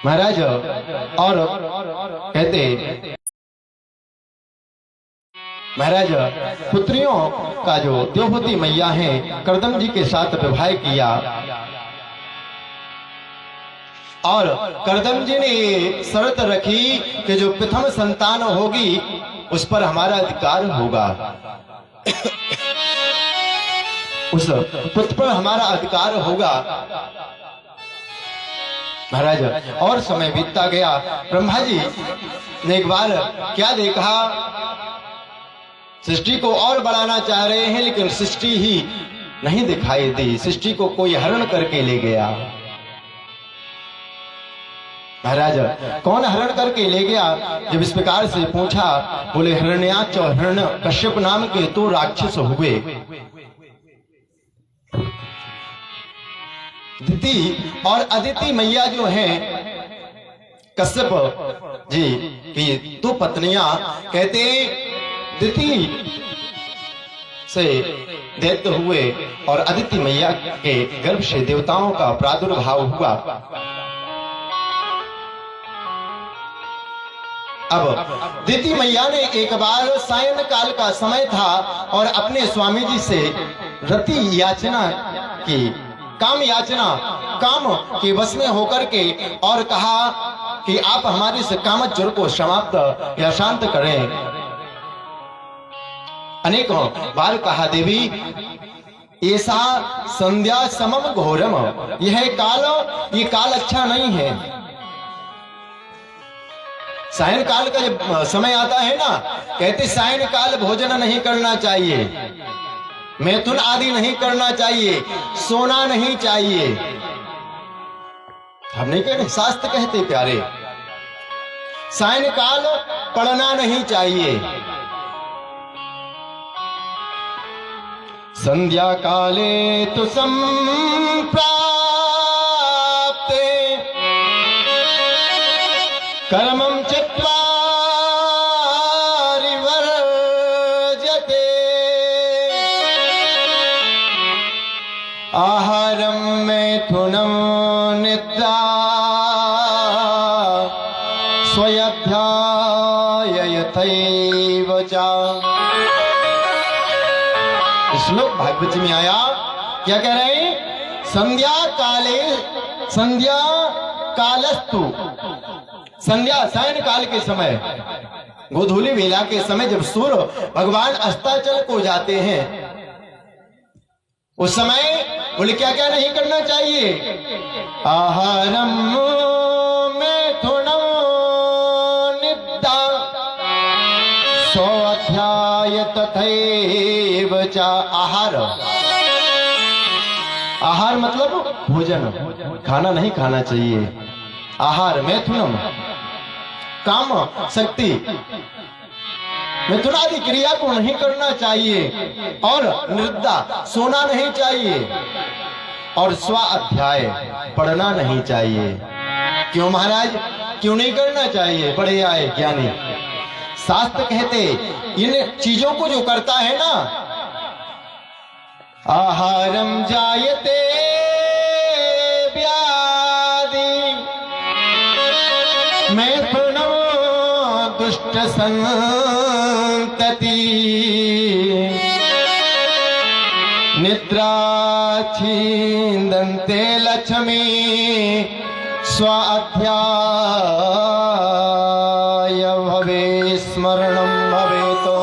महाराज और कहते महाराज पुत्रियों का जो देवहूति मैया है करदम जी के साथ विवाह किया, और करदम जी ने ये शर्त रखी कि जो प्रथम संतान होगी उस पर हमारा अधिकार होगा, उस पुत्र पर हमारा अधिकार होगा। महाराज और समय बीतता गया। ब्रह्मा जी ने एक बार क्या देखा, सृष्टि को और बढ़ाना चाह रहे हैं लेकिन सृष्टि ही नहीं दिखाई दी। सृष्टि को कोई हरण करके ले गया। महाराज कौन हरण करके ले गया? जब इस प्रकार से पूछा, बोले हिरण्याक्ष और हिरण्य कश्यप नाम के 2 राक्षस हुए। दिति और अदिति मैया जो हैं कश्यप जी की 2 पत्नियां, कहते दिति से दैत्य हुए और अदिति मैया के गर्भ से देवताओं का प्रादुर्भाव हुआ। अब दीति मैया ने एक बार सायं काल का समय था और अपने स्वामी जी से रति याचना की, काम याचना, काम के वश में होकर के, और कहा कि आप हमारे इस कामज्वर को समाप्त या शांत करें। अनेकों बार कहा, देवी ऐसा संध्या समम घोरम, यह काल, ये काल अच्छा नहीं है। सायं काल का जब समय आता है ना, कहते सायं काल भोजन नहीं करना चाहिए, मैथुन आदि नहीं करना चाहिए, सोना नहीं चाहिए। हम नहीं कहते, शास्त्र कहते प्यारे, सायं काल पढ़ना नहीं चाहिए। संध्या काले तु संप्राप्ते कर्मं चित्वा वर्जते आहारं मैथुनं निद्रा स्वयध्याययतैव च। श्लोक भागवत में आया, क्या कह रहे हैं? संध्या काले, संध्या कालस्तु, संध्या सायं काल के समय, गोधूली वेला के समय जब सूर्य भगवान अस्ताचल को जाते हैं, उस समय बोले क्या क्या नहीं करना चाहिए? आहारम मैथुनम निद्रा स्वाध्याय तथैव च। आहार, आहार मतलब भोजन, खाना नहीं खाना चाहिए। आहार मैथुनम, काम शक्ति, मैथुनादि क्रिया को नहीं करना चाहिए, और निद्रा, सोना नहीं चाहिए, और स्वाध्याय, पढ़ना नहीं चाहिए। क्यों महाराज, क्यों नहीं करना चाहिए? बड़े आए ज्ञानी, शास्त्र कहते इन चीजों को जो करता है ना, आहारम जायते व्याधि मैथुनो दुष्ट संतति निद्रा छीन्दन्ते लक्ष्मी स्वाध्याय भवे स्मरणं भवेतो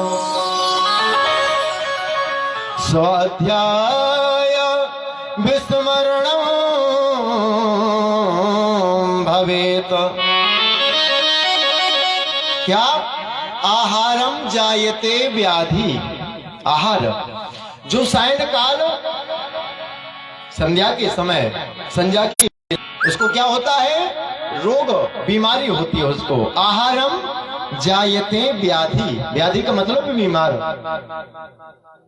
स्वाध्याय विस्मरणं भवेत। क्या? आहारम जायते व्याधि, आहार जो सायं काल संध्या के समय, संध्या की, उसको क्या होता है? रोग, बीमारी होती है उसको। आहारम जायते व्याधि, व्याधि का मतलब बीमार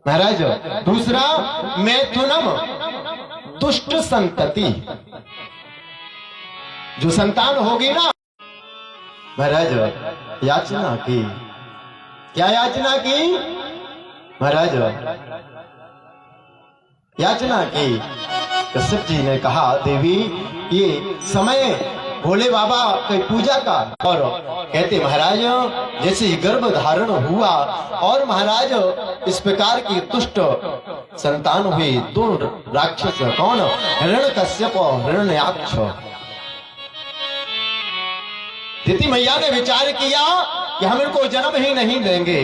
महाराज। दूसरा मैथुनम दुष्ट संतति, जो संतान होगी ना महाराज, याचना की। क्या याचना की महाराज? याचना की। कश्यप जी ने कहा, देवी ये समय भोले बाबा की पूजा का, और कहते महाराज जैसे गर्भ धारण हुआ और महाराज इस प्रकार की तुष्ट संतान हुई, दो राक्षस, कौन? हिरण्यकश्यप और हिरण्याक्ष। दीति मैया ने विचार किया कि हम इनको जन्म ही नहीं देंगे,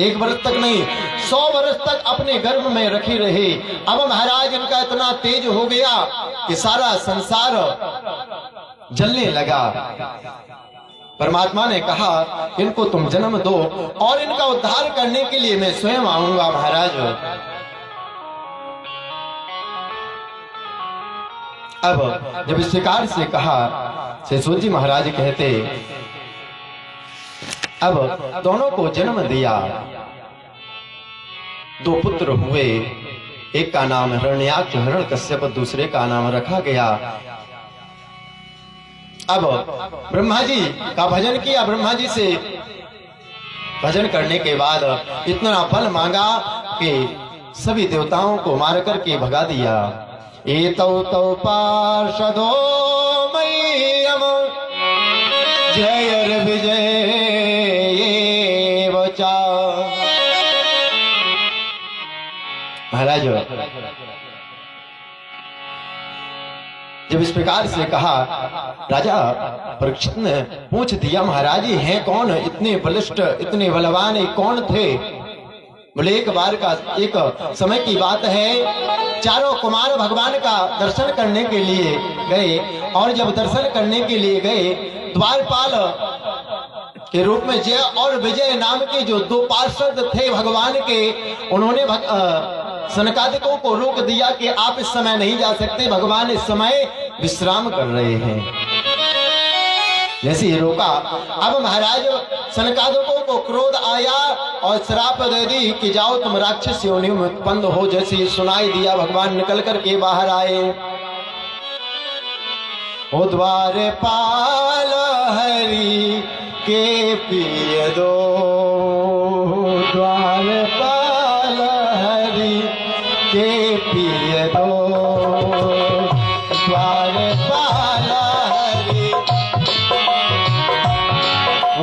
1 वर्ष तक नहीं, 100 वर्ष तक अपने गर्भ में रखी रही। अब महाराज इनका इतना तेज हो गया कि सारा संसार जलने लगा। परमात्मा ने कहा, इनको तुम जन्म दो और इनका उद्धार करने के लिए मैं स्वयं आऊंगा महाराज। अब जब इस प्रकार से कहा, शेषोजी जी महाराज कहते, अब दोनों को जन्म दिया, 2 पुत्र हुए, एक का नाम हिरण्याक्ष हिरण्यकश्यप, दूसरे का नाम रखा गया। अब ब्रह्मा जी का भजन किया, ब्रह्मा जी से भजन करने के बाद इतना फल मांगा कि सभी देवताओं को मार करके भगा दिया। एतौ तौ पार्षदो मह्यम जय और विजय बचा। महाराज जब इस प्रकार से कहा, राजा परीक्षित ने पूछ दिया, महाराज ये हैं कौन, इतने बलिष्ठ इतने बलवान, ये कौन थे? बोले एक बार का एक समय की बात है, चारों कुमार भगवान का दर्शन करने के लिए गए, और जब दर्शन करने के लिए गए, द्वारपाल के रूप में जय और विजय नाम के जो दो पार्षद थे भगवान के, उन्होंने सनकादिकों को रोक दिया कि आप इस समय नहीं जा सकते, भगवान इस समय विश्राम कर रहे हैं। जैसे ही रोका, अब महाराज सनकादिकों को क्रोध आया और श्राप दे दी कि जाओ तुम राक्षस योनि में उत्पन्न हो। जैसे ही सुनाई दिया, भगवान निकल करके बाहर आए। ओ द्वारपाल हरि के पिय दो, द्वारपाल हरि के पिय दो, द्वारपाल हरि, ओ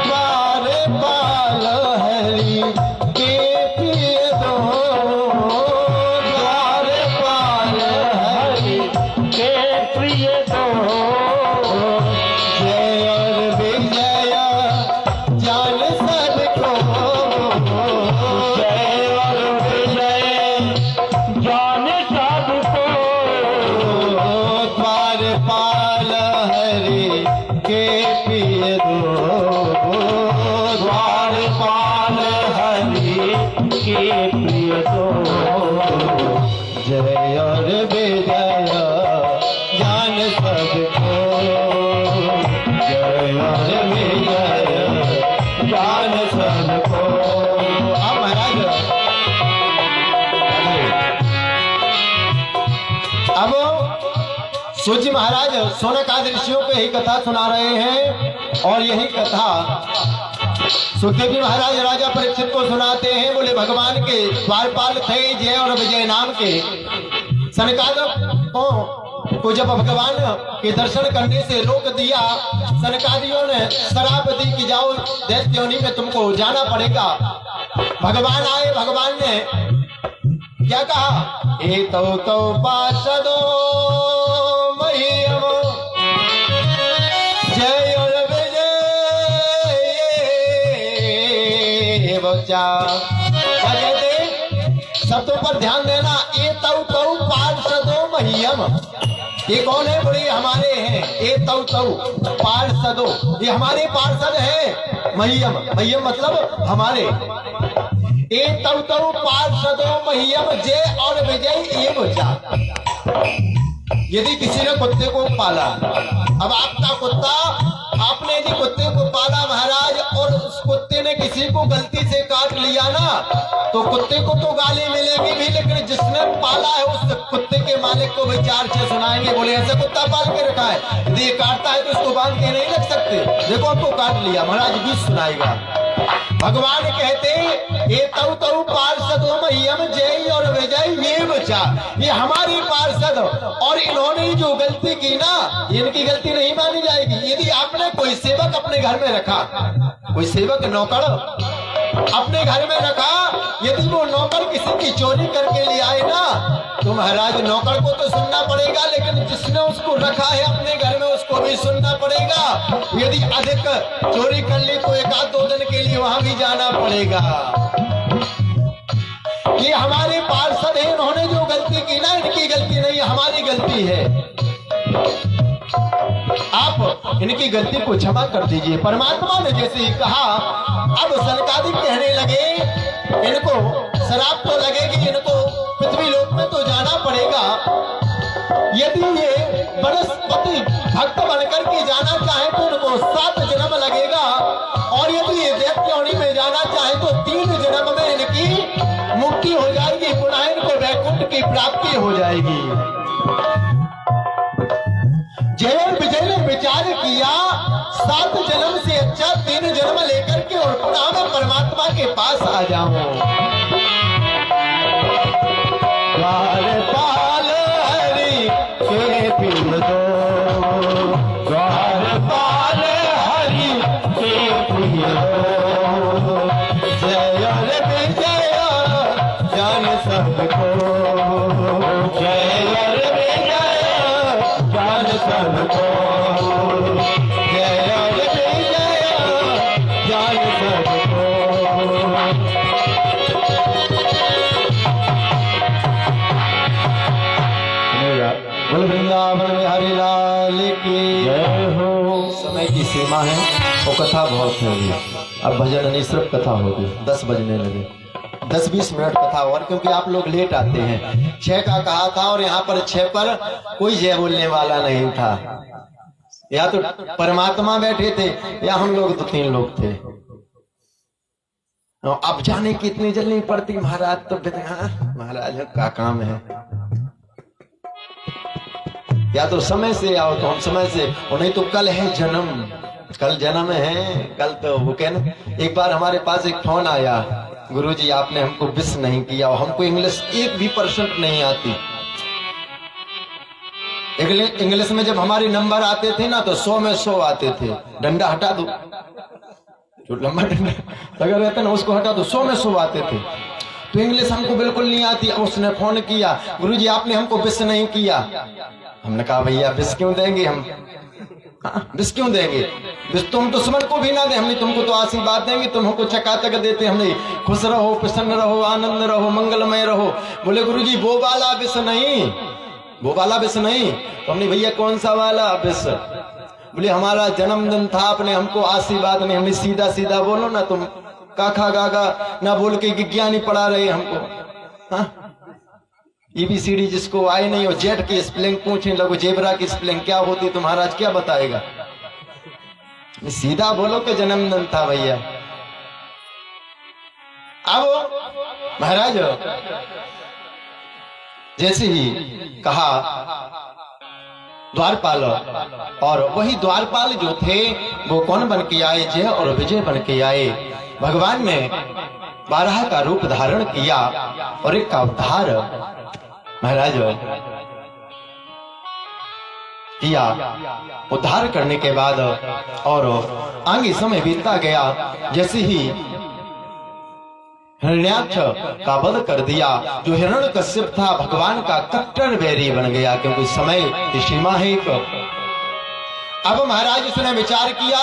द्वारपाल हरि के पिय दो, द्वारपाल हरि के प्रिय दो। जय और विजय जान सबको, जय और विजय जान सबको, द्वारपाल हरि के पिय दो, द्वारपाल हरि के प्रिय दो। जय और विजय जान सबको, जय और विजय जान सबको। अब महाराज अब सूर्य महाराज सोनक आदि ऋषियों को यही कथा सुना रहे हैं, और यही कथा सुखदेव जी महाराज राजा परीक्षित को सुनाते हैं। बोले भगवान के द्वारपाल थे जय और विजय नाम के। सनकादिकों को जब भगवान के दर्शन करने से रोक दिया, सनकादियों ने शराप दी कि जाओ दैत्य योनि में तुमको जाना पड़ेगा। भगवान आए, भगवान ने क्या कहा, ए तो पार्षदो मह्यम जय और विजय बचा। शब्दों पर ध्यान देना, ए तौ पार्षदो मह्यम, ये कौन है? बोले हमारे हैं। ए तौ पार्षदो, ये हमारे पार्षद हैं। मह्यम, मह्यम मतलब हमारे। ए तौ पार्षदो मह्यम जय और विजय ये बचा। यदि किसी ने कुत्ते को पाला, अब आपका कुत्ता, आपने यदि कुत्ते को पाला महाराज, और उस कुत्ते ने किसी को गलती से काट लिया ना, तो कुत्ते को तो गाली मिलेगी भी, लेकिन जिसने पाला है उस कुत्ते के मालिक को भी चार छह सुनाएंगे। बोले ऐसा कुत्ता पाल के रखा है, यदि काटता है तो उसको बांध के नहीं रख सकते, देखो आपको काट लिया, महाराज भी सुनाएगा। भगवान कहते ये तौ पार्षदो मह्यम जय और विजय ये बचा, ये हमारे पार्षद, और इन्होंने जो गलती की ना, इनकी गलती नहीं मानी जाएगी। यदि आपने कोई सेवक अपने घर में रखा, कोई सेवक नौकर अपने घर में रखा, यदि वो नौकर किसी की चोरी करके ले आए ना, तो महाराज नौकर को तो सुनना पड़ेगा, लेकिन जिसने उसको रखा है अपने घर में उसको भी सुनना पड़ेगा। यदि अधिक चोरी कर ली तो एक आध दो दिन के लिए वहां भी जाना पड़ेगा। ये हमारे पार्षद है, इन्होंने जो गलती की ना, इनकी गलती नहीं, हमारी गलती है। आप इनकी गलती को क्षमा कर दीजिए। परमात्मा ने जैसे ही कहा, अब सनकादिक कहने लगे, इनको शराब तो लगेगी, इनको पृथ्वी लोक में तो जाना पड़ेगा। यदि ये वनस्पति भक्त बनकर के जाना चाहे तो उनको 7 जन्म लगेगा, और यदि ये दैत्य योनि में जाना चाहे तो 3 जन्म में इनकी मुक्ति हो जाएगी, पुनः इनको वैकुंठ की प्राप्ति हो जाएगी। जय और विजय ने विचार किया, 7 जन्म से अच्छा 3 जन्म लेकर के और पुनः मैं परमात्मा के पास आ जाऊं। द्वारपाल हरि के पिय दो, द्वारपाल की सीमा है, वो कथा बहुत है अभी। अब भजन नहीं सिर्फ कथा होगी, 10 बजने लगे, 10-20 मिनट कथा और, क्योंकि आप लोग लेट आते हैं। 6 का कहा था और यहाँ पर 6 पर कोई जय बोलने वाला नहीं था। या तो परमात्मा बैठे थे या हम लोग 2-3 लोग थे। अब जाने की इतनी जल्दी पड़ती महाराज, तो महाराज का काम है, या तो समय से आओ तो हम समय से, और नहीं तो कल है जन्म, कल जन्म है, कल तो वो कहना। एक बार हमारे पास एक फोन आया, गुरुजी आपने हमको विश नहीं किया, और हमको इंग्लिश 1% नहीं आती। इंग्लिश में जब हमारे नंबर आते थे ना तो 100 में 100 आते थे। डंडा हटा दो, जो लंबा डंडा अगर रहता ना उसको हटा दो, 100 में 100 आते थे। तो इंग्लिश हमको बिल्कुल नहीं आती। उसने फोन किया, गुरुजी आपने हमको विश नहीं किया। हमने कहा भैया विश क्यों देंगे हम, विश क्यों देंगे, विश तुम दुश्मन को भी ना दे, हमने तुमको तो आशीर्वाद देंगे, तुम हमको चकाचक देते, हमने खुश रहो, प्रसन्न रहो, आनंद रहो, मंगलमय रहो। बोले गुरुजी वो वाला विश नहीं, वो वाला विश नहीं। तो हमने भैया कौन सा वाला विश? बोले हमारा जन्मदिन था, आपने हमको आशीर्वाद नहीं। हमने सीधा सीधा बोलो ना, तुम काखा गागा ना बोल के विज्ञानी पढ़ा रहे हमको। हाँ EBCD जिसको आए नहीं, और जेट की स्पेलिंग पूछने लगो, जेबरा की स्पेलिंग क्या होती तो महाराज क्या बताएगा? सीधा बोलो कि जन्मदिन था भैया। अब महाराज जैसे ही कहा द्वारपाल, और वही द्वारपाल जो थे वो कौन बन के आए? जय और विजय बन के आए। भगवान ने 12 का रूप धारण किया और एक का अवतार महाराज किया। उद्धार करने के बाद और आगे समय बीतता गया, जैसे ही हिरण्याक्ष का वध कर दिया, जो हिरण्यकश्यप था भगवान का कट्टर बैरी बन गया, क्योंकि समय की सीमा है एक। अब महाराज उसने विचार किया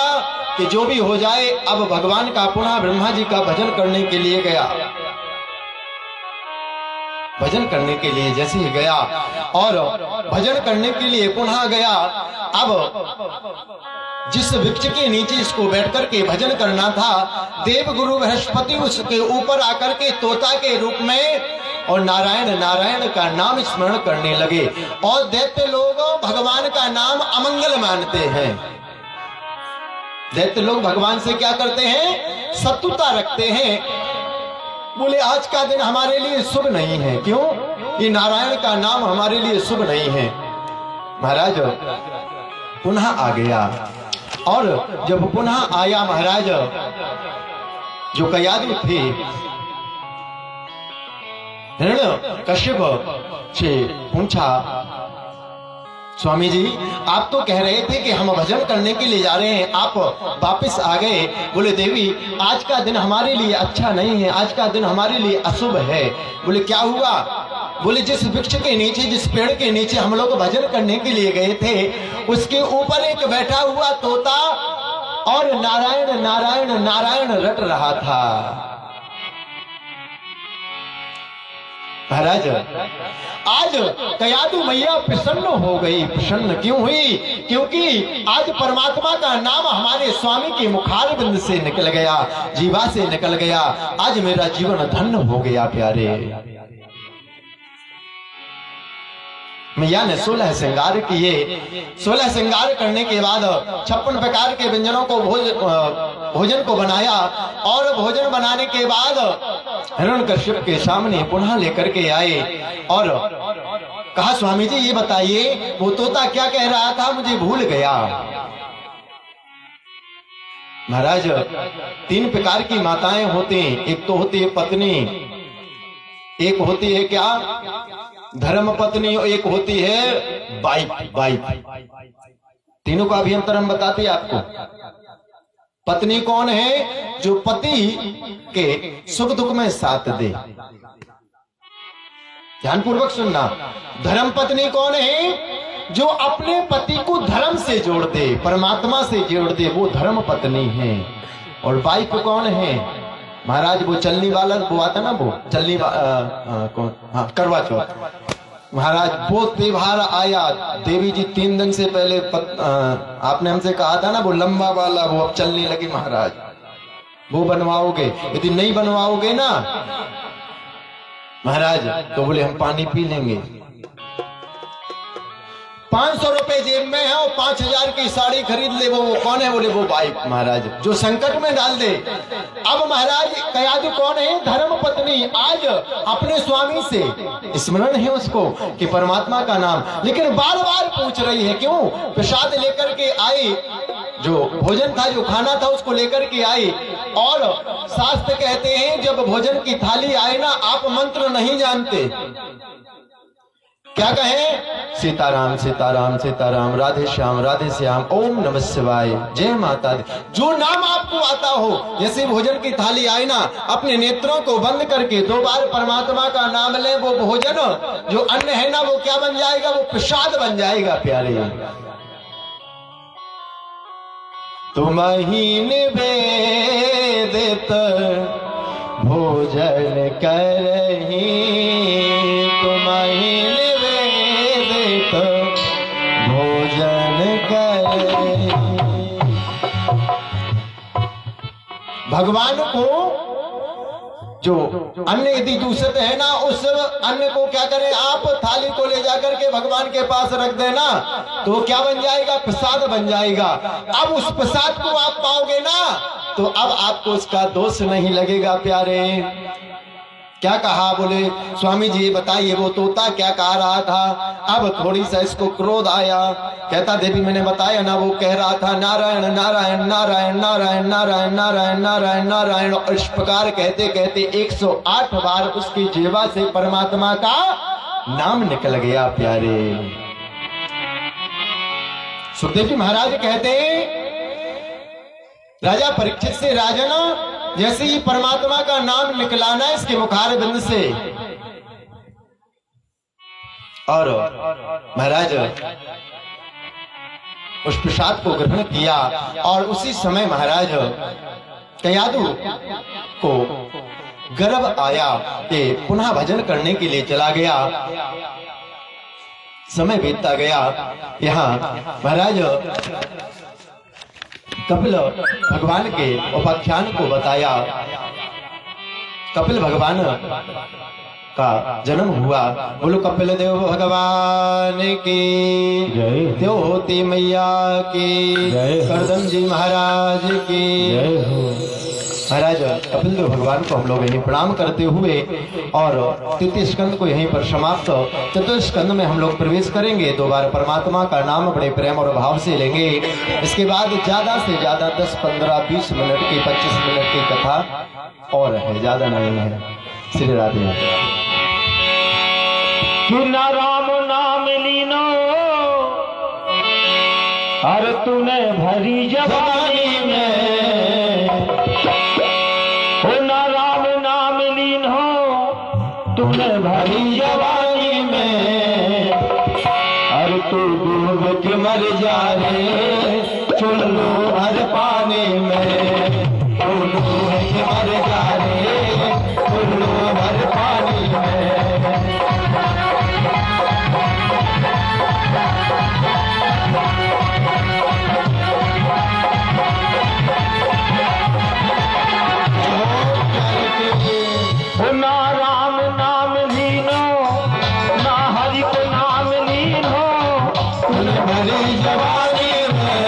कि जो भी हो जाए, अब भगवान का पुनः ब्रह्मा जी का भजन करने के लिए गया। भजन करने के लिए जैसे ही गया और भजन करने के लिए पुनः गया, अब जिस वृक्ष के नीचे इसको बैठ करके भजन करना था, देव गुरु बृहस्पति उसके ऊपर आकर के तोता के रूप में और नारायण नारायण का नाम स्मरण करने लगे। और दैत्य लोग भगवान का नाम अमंगल मानते हैं। दैत्य लोग भगवान से क्या करते हैं? शत्रुता रखते हैं। बोले आज का दिन हमारे लिए शुभ नहीं है। क्यों? ये नारायण का नाम हमारे लिए शुभ नहीं है। महाराज पुनः आ गया, और जब पुनः आया महाराज, जो कयादु थे हिरण्यकश्यप से पूछा, स्वामी जी आप तो कह रहे थे कि हम भजन करने के लिए जा रहे हैं, आप वापस आ गए। बोले देवी आज का दिन हमारे लिए अच्छा नहीं है, आज का दिन हमारे लिए अशुभ है। बोले क्या हुआ? बोले जिस वृक्ष के नीचे, जिस पेड़ के नीचे हम लोग भजन करने के लिए गए थे, उसके ऊपर एक बैठा हुआ तोता और नारायण नारायण नारायण रट रहा था। महाराज आज कयादु मैया प्रसन्न हो गई। प्रसन्न क्यों हुई? क्योंकि आज परमात्मा का नाम हमारे स्वामी के मुखारबिंद से निकल गया, जीवा से निकल गया। आज मेरा जीवन धन्य हो गया प्यारे। मैया ने 16 श्रृंगार किए। 16 श्रृंगार करने के बाद 56 प्रकार के व्यंजनों को भोजन को बनाया, और भोजन बनाने के बाद हिरण्यकश्यप के सामने पुनः लेकर के आए और कहा स्वामी जी ये बताइए वो तोता क्या कह रहा था, मुझे भूल गया। महाराज 3 प्रकार की माताएं होती हैं। एक तो होती है पत्नी, एक होती है क्या धर्म पत्नी, एक होती है वाइफ। तीनों का भी अंतर हम बताते हैं आपको। पत्नी कौन है? जो पति के सुख दुख में साथ दे। ध्यानपूर्वक सुनना। धर्म पत्नी कौन है? जो अपने पति को धर्म से जोड़ दे, परमात्मा से जोड़ दे, वो धर्म पत्नी है। और वाइफ कौन है? महाराज वो चलनी वाला वो आता ना, वो चलनी कौन? हाँ करवा चौथ। महाराज वो त्योहार आया, देवी जी 3 दिन से पहले आपने हमसे कहा था ना वो लंबा वाला, वो अब चलने लगी महाराज, वो बनवाओगे, यदि नहीं बनवाओगे ना महाराज तो बोले हम पानी पी लेंगे। 500 रुपए जेब में है और 5000 की साड़ी खरीद ले, वो कौन है? बोले वो बाइक महाराज जो संकट में डाल दे। अब महाराज कयादु कौन है? धर्म पत्नी आज अपने स्वामी से स्मरण है उसको कि परमात्मा का नाम, लेकिन बार बार पूछ रही है। क्यों? प्रसाद लेकर के आई, जो भोजन था, जो खाना था उसको लेकर के आई। और शास्त्र कहते हैं जब भोजन की थाली आए ना, आप मंत्र नहीं जानते, क्या कहें? सीताराम सीताराम सीताराम, राधे श्याम, ओम नमः शिवाय, जय माता दी, जो नाम आपको आता हो। जैसे भोजन की थाली आई ना, अपने नेत्रों को बंद करके 2 बार परमात्मा का नाम ले, वो भोजन जो अन्न है ना वो क्या बन जाएगा? वो प्रसाद बन जाएगा प्यारे। तुम ही निवेदित भोजन करही, तुम ही निवेदित भोजन करही। भगवान को जो अन्न यदि दूषित है ना, उस अन्न को क्या करें आप? थाली को ले जाकर के भगवान के पास रख देना, तो क्या बन जाएगा? प्रसाद बन जाएगा। अब उस प्रसाद को आप पाओगे ना, तो अब आपको उसका दोष नहीं लगेगा प्यारे। क्या कहा? बोले स्वामी जी बताइए वो तोता क्या कह रहा था? अब थोड़ी सा इसको क्रोध आया, कहता देवी मैंने बताया ना, वो कह रहा था नारायण नारायण नारायण नारायण नारायण नारायण नारायण नारायण। इस प्रकार कहते कहते 108 बार उसकी जीवा से परमात्मा का नाम निकल गया प्यारे। सुखदेव जी महाराज कहते राजा परीक्षित से, राजन जैसे ही परमात्मा का नाम निकलाना इसके मुखार बिंद से, और महाराज उस प्रसाद को ग्रहण किया। और उसी समय महाराज कयादु को गर्व आया कि पुनः भजन करने के लिए चला गया। समय बीतता गया। यहाँ महाराज कपिल भगवान के उपाख्यान को बताया। कपिल भगवान का जन्म हुआ। बोलो कपिल देव भगवान की जय, देवहूति मैया की जय, करदम जी महाराज की जय हो। महाराज कपिल देव भगवान को हम लोग यहीं प्रणाम करते हुए और तृतीय स्कंद को यहीं पर समाप्त, चतुर्थ स्कंद में हम लोग प्रवेश करेंगे। 2 बार परमात्मा का नाम बड़े प्रेम और भाव से लेंगे। इसके बाद ज्यादा से ज्यादा 10, 15, 20 मिनट की 25 मिनट की कथा और है, ज्यादा नहीं है। श्री राधे। तूने राम नाम लीनो और तूने भरी जवानी में, राम नाम लीन हो तूने भरी जवानी में, और तू डूब के मर जा रे चुन लो हर पानी में, तू डूब के मर जा रे चुन लो हर पानी में। ना राम नाम लीनो ना हरि को नाम लीनो, भरी जवानी में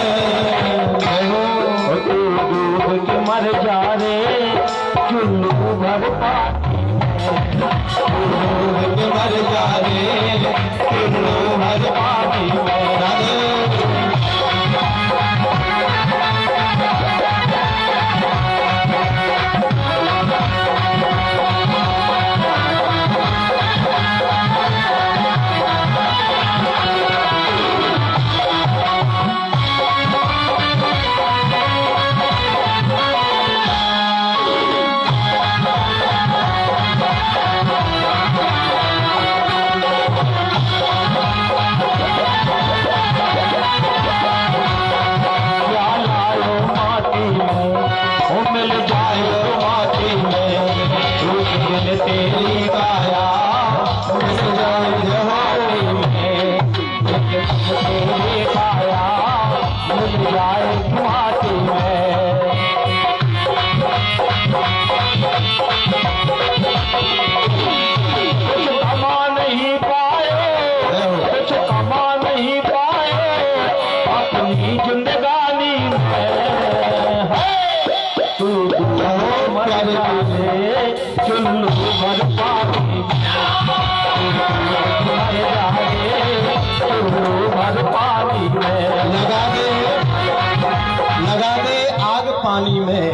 पानी में,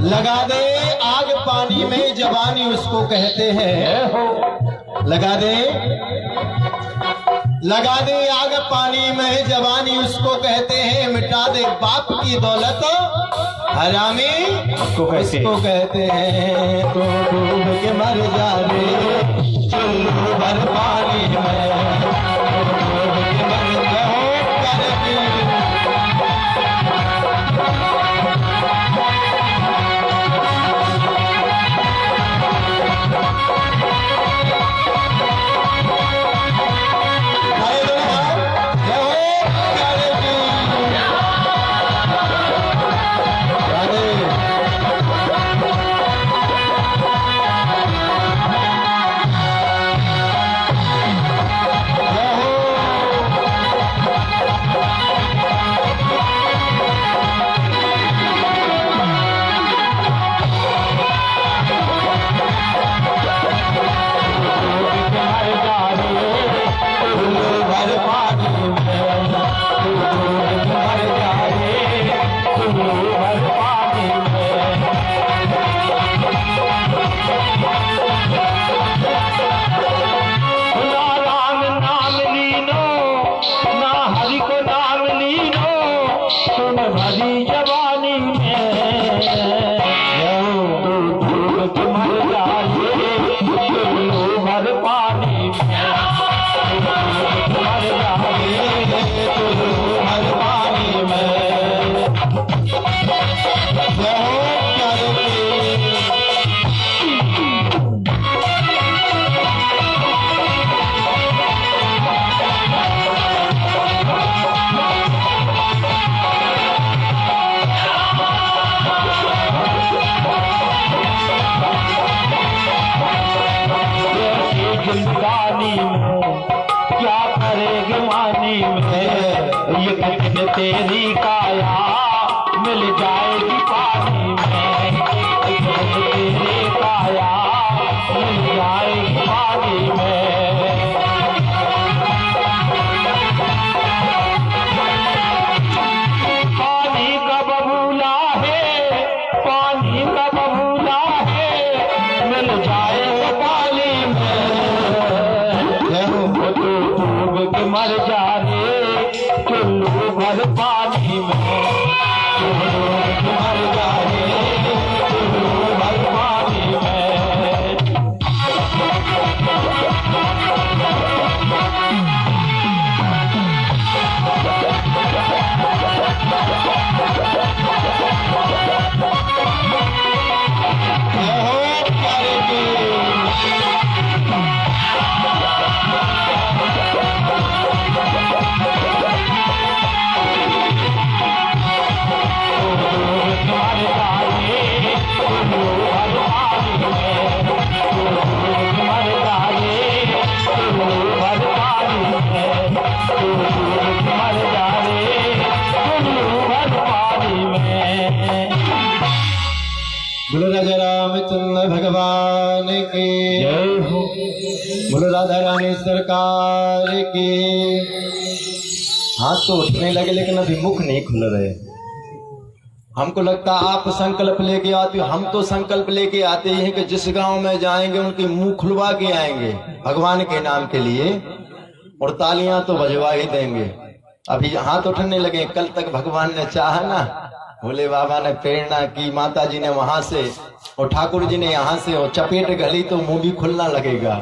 लगा दे आग पानी में जवानी उसको कहते हैं। लगा दे आग पानी में जवानी उसको कहते हैं। मिटा दे बाप की दौलत हरामी उसको कहते हैं। तो डूब के मर जा रे चुल्लू भर पानी में, डूब के मर जाओ करके। तेरी काया मिल जाएगी पानी में, तेरी काया मिल जाएगी पानी में। पानी का बबूला है, पानी का बबूला है, मिल जाएगा पानी में। तू डूब के मर जा रे चुल्लू भर पानी में, मर जाए भर पानी में। बोलो राजा रामचंद्र भगवान की जय हो। बोलो राधा रानी सरकार की। हाथ तो उठने लगे लेकिन अभी मुख नहीं खुल रहे। हमको लगता आप संकल्प लेके आते हो, हम तो संकल्प लेके आते हैं कि जिस गांव में जाएंगे उनके मुंह खुलवा के आएंगे भगवान के नाम के लिए, और तालियां तो बजवा ही देंगे। अभी हाथ उठने लगे। कल तक भगवान ने चाहा ना, भोले बाबा ने प्रेरणा की, माता जी ने वहां से और ठाकुर जी ने यहाँ से, और चपेट गली तो मुंह भी खुलना लगेगा।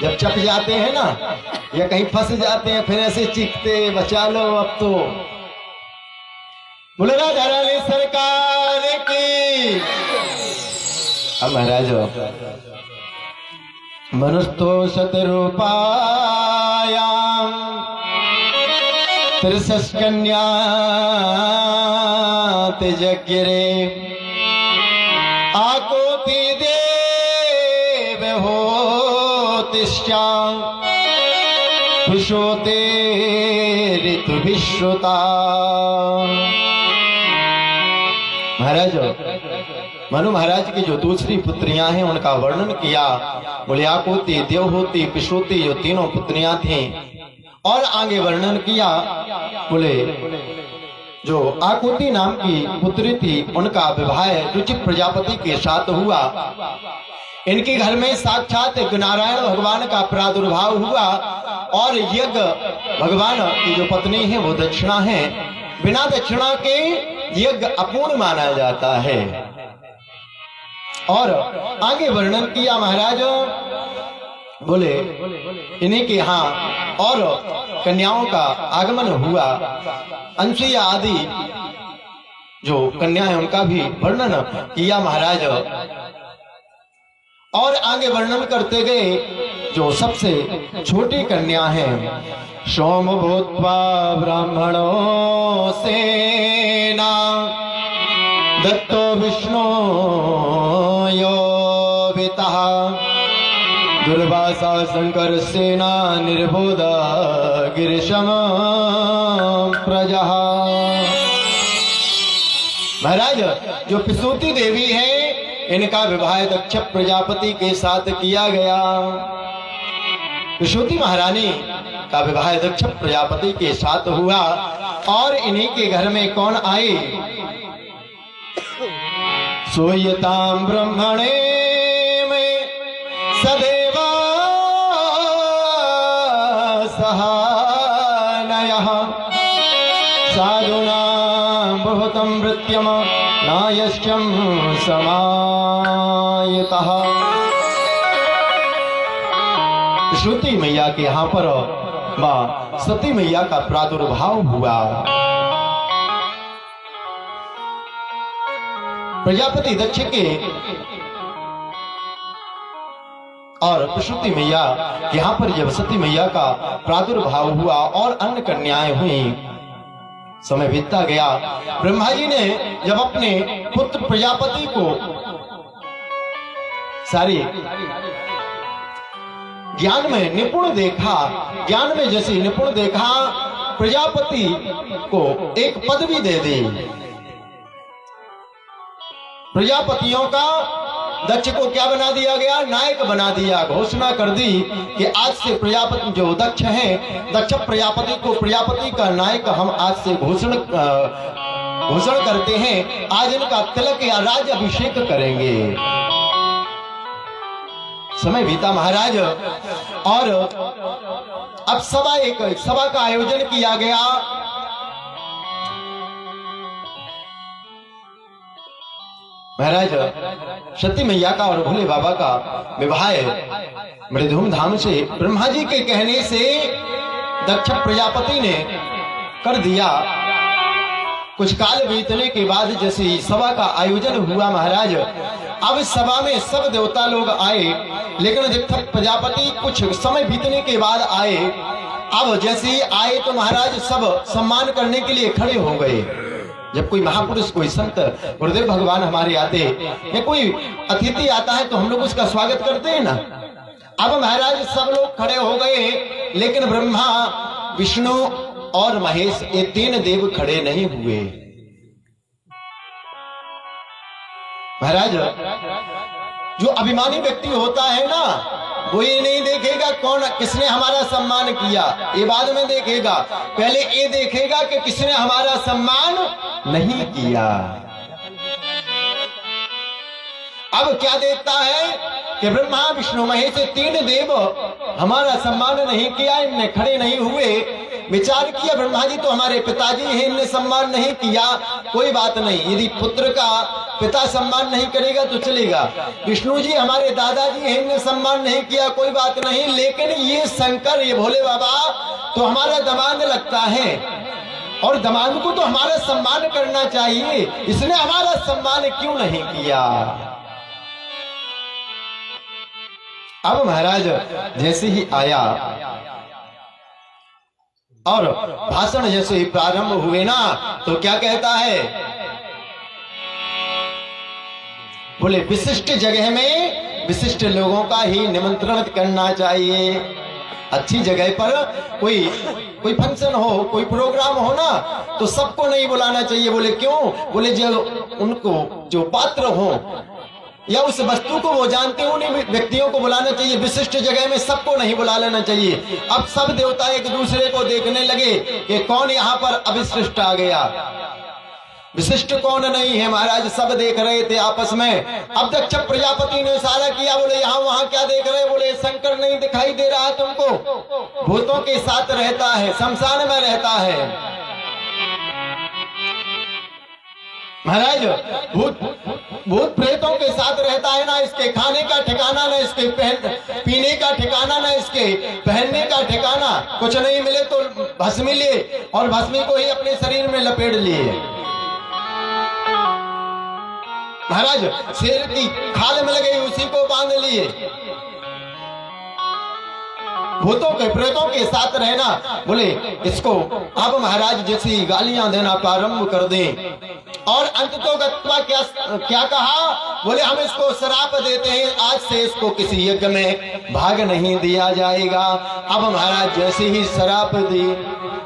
जब चप जाते हैं ना या कहीं फंस जाते हैं फिर ऐसे चीखते बचा लो। अब तो बोले राधा रानी सरकार की। अब महाराज मनुष्यो शतरूपायाम त्रिशस्कन्या तेजगिरे आकोति देव हो तिष्ठा विश्वते ऋतु विश्वता। महाराज मनु महाराज की जो दूसरी पुत्रियां हैं उनका वर्णन किया। बोले आकोति, देवहूति, पिशोति जो तीनों पुत्रियां थीं, और आगे वर्णन किया। बोले जो आकुति नाम की पुत्री थी, उनका विवाह रुचि प्रजापति के साथ हुआ। इनके घर में साक्षात नारायण भगवान का प्रादुर्भाव हुआ और यज्ञ भगवान की जो पत्नी है वो दक्षिणा है, बिना दक्षिणा के यज्ञ अपूर्ण माना जाता है। और आगे वर्णन किया महाराज, बोले इन्हीं के यहाँ और कन्याओं का आगमन हुआ, अंसुया आदि जो कन्या है उनका भी वर्णन किया महाराज। और आगे वर्णन करते गए जो सबसे छोटी कन्या है, सोम भूत्वा ब्राह्मणों सेना दत्तो विष्णु योवितः दुर्वासा शंकर सेना निर्बोध गिरिशम प्रजा। महाराज जो पिसूति देवी है, इनका विवाह दक्ष प्रजापति के साथ किया गया। पिसूति महारानी का विवाह दक्ष प्रजापति के साथ हुआ और इन्हीं के घर में कौन आए, सोयताम ब्रह्मणे में सदैवा सहानयः साधूनां बहुतं मृत्युम नायश्चम समायतः। श्रुति मैया के यहाँ पर मां सती मैया का प्रादुर्भाव हुआ। प्रजापति दक्ष के और प्रसूति मैया यहाँ पर जब सती मैया का प्रादुर्भाव हुआ और अन्य कन्याएं हुई, समय बीतता गया। ब्रह्मा जी ने जब अपने पुत्र प्रजापति को सारी ज्ञान में निपुण देखा, ज्ञान में जैसे निपुण देखा, प्रजापति को एक पदवी दे दी। प्रजापतियों का दक्ष को क्या बना दिया गया, नायक बना दिया। घोषणा कर दी कि आज से प्रजापति जो दक्ष है, दक्ष प्रजापति को प्रजापति का नायक हम आज से घोषणा करते हैं। आज इनका तिलक या राज अभिषेक करेंगे। समय बीता महाराज और अब सभा का आयोजन किया गया। महाराज सती मैया का और भोले बाबा का विवाह बड़े धूमधाम से ब्रह्मा जी के कहने से दक्ष प्रजापति ने कर दिया। कुछ काल बीतने के बाद जैसे सभा का आयोजन हुआ महाराज, अब इस सभा में सब देवता लोग आए, लेकिन दक्ष प्रजापति कुछ समय बीतने के बाद आए। अब जैसे ही आए तो महाराज सब सम्मान करने के लिए खड़े हो गए। जब कोई महापुरुष, कोई संत, गुरुदेव भगवान हमारे आते या कोई अतिथि आता है तो हम लोग उसका स्वागत करते हैं ना। अब महाराज सब लोग खड़े हो गए, लेकिन ब्रह्मा, विष्णु और महेश ये तीन देव खड़े नहीं हुए। महाराज जो अभिमानी व्यक्ति होता है ना, वो ये नहीं देखेगा कौन किसने हमारा सम्मान किया, ये बाद में देखेगा। पहले ये देखेगा कि किसने हमारा सम्मान नहीं किया। अब क्या देखता है कि ब्रह्मा, विष्णु, महेश तीन देव हमारा सम्मान नहीं किया, इनने खड़े नहीं हुए। विचार किया ब्रह्मा जी तो हमारे पिताजी हैं, इनने सम्मान नहीं किया, कोई बात नहीं। यदि पुत्र का पिता सम्मान नहीं करेगा तो चलेगा। विष्णु जी हमारे दादाजी हैं, इनने सम्मान नहीं किया, कोई बात नहीं। लेकिन ये शंकर, ये भोले बाबा तो हमारा दामाद लगता है और दामाद को तो हमारा सम्मान करना चाहिए, इसने हमारा सम्मान क्यों नहीं किया। अब महाराज जैसे ही आया और भाषण जैसे ही प्रारंभ हुए ना, तो क्या कहता है, बोले विशिष्ट जगह में विशिष्ट लोगों का ही निमंत्रण करना चाहिए। अच्छी जगह पर कोई फंक्शन हो, कोई प्रोग्राम हो ना, तो सबको नहीं बुलाना चाहिए। बोले क्यों? बोले जो उनको जो पात्र हो या उस वस्तु को वो जानते हैं, उन्हीं व्यक्तियों को बुलाना चाहिए। विशिष्ट जगह में सबको नहीं बुला लेना चाहिए। अब सब देवता एक दूसरे को देखने लगे कि कौन यहाँ पर अविशिष्ट आ गया। विशिष्ट कौन नहीं है महाराज, सब देख रहे थे आपस में। अब दक्ष प्रजापति ने इशारा किया, बोले यहाँ वहां क्या देख रहे? बोले शंकर नहीं दिखाई दे रहा तुमको? भूतों के साथ रहता है, शमशान में रहता है महाराज। भूत प्रेतों के साथ रहता है ना, इसके खाने का ठिकाना ना, इसके पीने का ठिकाना ना, इसके पहनने का ठिकाना। कुछ नहीं मिले तो भस्मी लिए और भस्मी को ही अपने शरीर में लपेट लिए महाराज। शेर की खाल मिल गई, उसी को बांध लिए। भूतों के प्रेतों के साथ रहना। बोले इसको अब महाराज जैसी गालियां देना प्रारंभ कर दें। और अंत तो गत्वा क्या कहा? बोले हम इसको श्राप देते हैं, आज से इसको किसी यज्ञ में भाग नहीं दिया जाएगा। अब महाराज जैसे ही श्राप दी,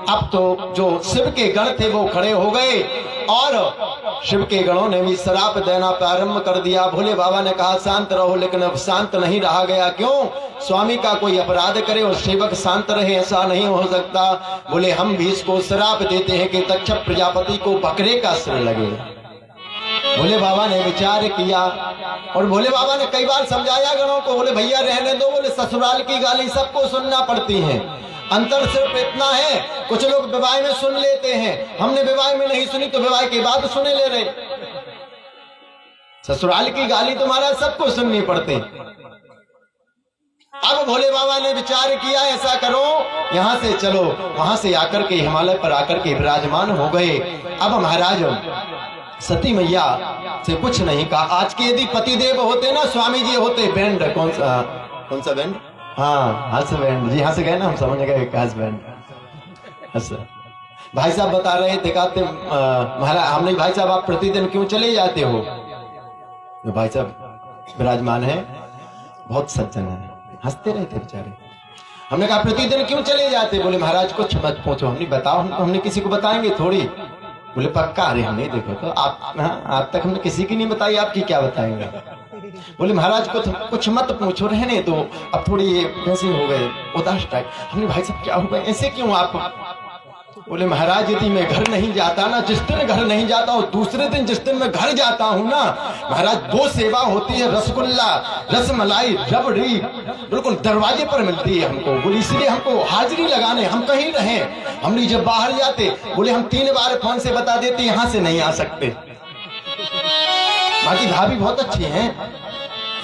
अब तो जो शिव के गण थे वो खड़े हो गए और शिव के गणों ने भी श्राप देना प्रारंभ कर दिया। भोले बाबा ने कहा शांत रहो, लेकिन अब शांत नहीं रहा गया। क्यों? स्वामी का कोई अपराध करे और सेवक शांत रहे, ऐसा नहीं हो सकता। बोले हम भी इसको श्राप देते हैं कि दक्ष प्रजापति को बकरे का सिर लगे। भोले बाबा ने विचार किया और भोले बाबा ने कई बार समझाया गणों को, बोले भैया रहने दो, बोले ससुराल की गाली सबको सुनना पड़ती है। अंतर सिर्फ इतना है, कुछ लोग विवाह में सुन लेते हैं, हमने विवाह में नहीं सुनी तो विवाह के बाद सुने ले रहे। ससुराल की गाली तुम्हारा सबको सुननी पड़ती। अब भोले बाबा ने विचार किया, ऐसा करो यहां से चलो। वहां से आकर के हिमालय पर आकर के विराजमान हो गए। अब महाराज सती मैया से कुछ नहीं कहा। आज के यदि पतिदेव होते ना, स्वामी जी होते, बैंड कौन सा बैंड? हाँ हस्बैंड जी, हंस गए ना, हम समझ गए हस्बैंड। भाई साहब बता रहे थे, कहते महाराज हमने, भाई साहब आप प्रतिदिन क्यों चले जाते हो? तो भाई साहब विराजमान है, बहुत सज्जन है, हंसते रहते बेचारे। हमने कहा प्रतिदिन क्यों चले जाते? बोले महाराज कुछ मत पूछो, हमने बताओ, हमने किसी को बताएंगे थोड़ी। बोले पक्का? अरे हमने देखो तो आप, आज तक हमने किसी की नहीं बताई, आपकी क्या बताएंगे? बोले महाराज कुछ मत पूछो, रहने दो। अब थोड़ी ये कैसे हो गए उदास टाइप। हमने भाई साहब क्या हो गए, ऐसे क्यों आप? बोले महाराज यदि मैं घर नहीं जाता ना, जिस दिन घर नहीं जाता हूँ, दूसरे दिन जिस दिन मैं घर जाता हूँ ना महाराज, दो सेवा होती है, रसगुल्ला रसमलाई रबड़ी बिल्कुल दरवाजे पर मिलती है हमको। बोले इसलिए हमको हाजिरी लगाने, हम कहीं रहे, हमने जब बाहर जाते, बोले हम 3 बार फोन से बता देते यहाँ से नहीं आ सकते। बाकी भाभी बहुत अच्छी हैं,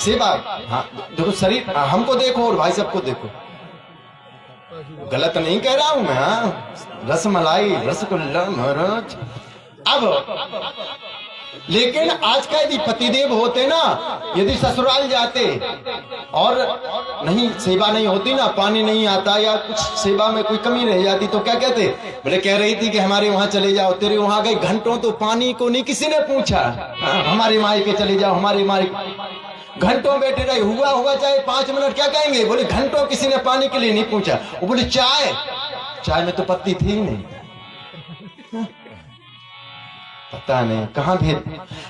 सेवा। हाँ देखो शरीर, हमको देखो और भाई साहब को देखो, गलत नहीं कह रहा हूं मैं। हाँ रसमलाई रसगुल्ला महाराज। अब लेकिन आज का यदि पतिदेव होते ना, यदि ससुराल जाते और नहीं सेवा नहीं होती ना, पानी नहीं आता या कुछ सेवा में कोई कमी रह जाती, तो क्या कहते? बोले कह रही थी कि हमारे वहां चले जाओ, तेरे वहां गए घंटों तो पानी को नहीं किसी ने पूछा। हमारे माई के चले जाओ, हमारे माई घंटों बैठे रहे, हुआ होगा चाहे 5 मिनट, क्या कहेंगे? बोले घंटों किसी ने पानी के लिए नहीं पूछा। वो बोले चाय में तो पत्ती थी नहीं, पता नहीं कहां भेद।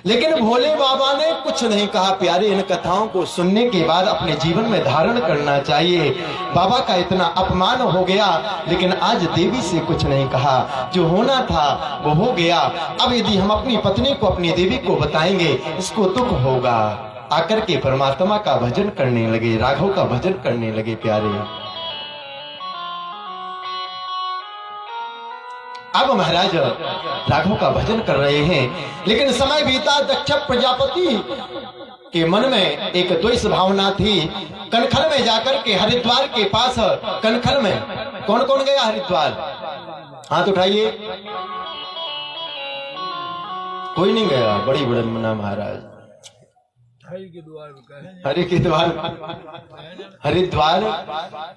लेकिन भोले बाबा ने कुछ नहीं कहा। प्यारे इन कथाओं को सुनने के बाद अपने जीवन में धारण करना चाहिए। बाबा का इतना अपमान हो गया, लेकिन आज देवी से कुछ नहीं कहा। जो होना था वो हो गया। अब यदि हम अपनी पत्नी को, अपनी देवी को बताएंगे, इसको दुख होगा। आकर के परमात्मा का भजन करने लगे, राघव का भजन करने लगे। प्यारे अब महाराज राघव का भजन कर रहे हैं, लेकिन समय बीता। दक्ष प्रजापति के मन में एक द्वेष भावना थी। कनखल में जाकर के, हरिद्वार के पास कनखल में, कौन कौन गया हरिद्वार? हाथ उठाइए। कोई नहीं गया? बड़ी विडंबना महाराज। हरि के द्वार,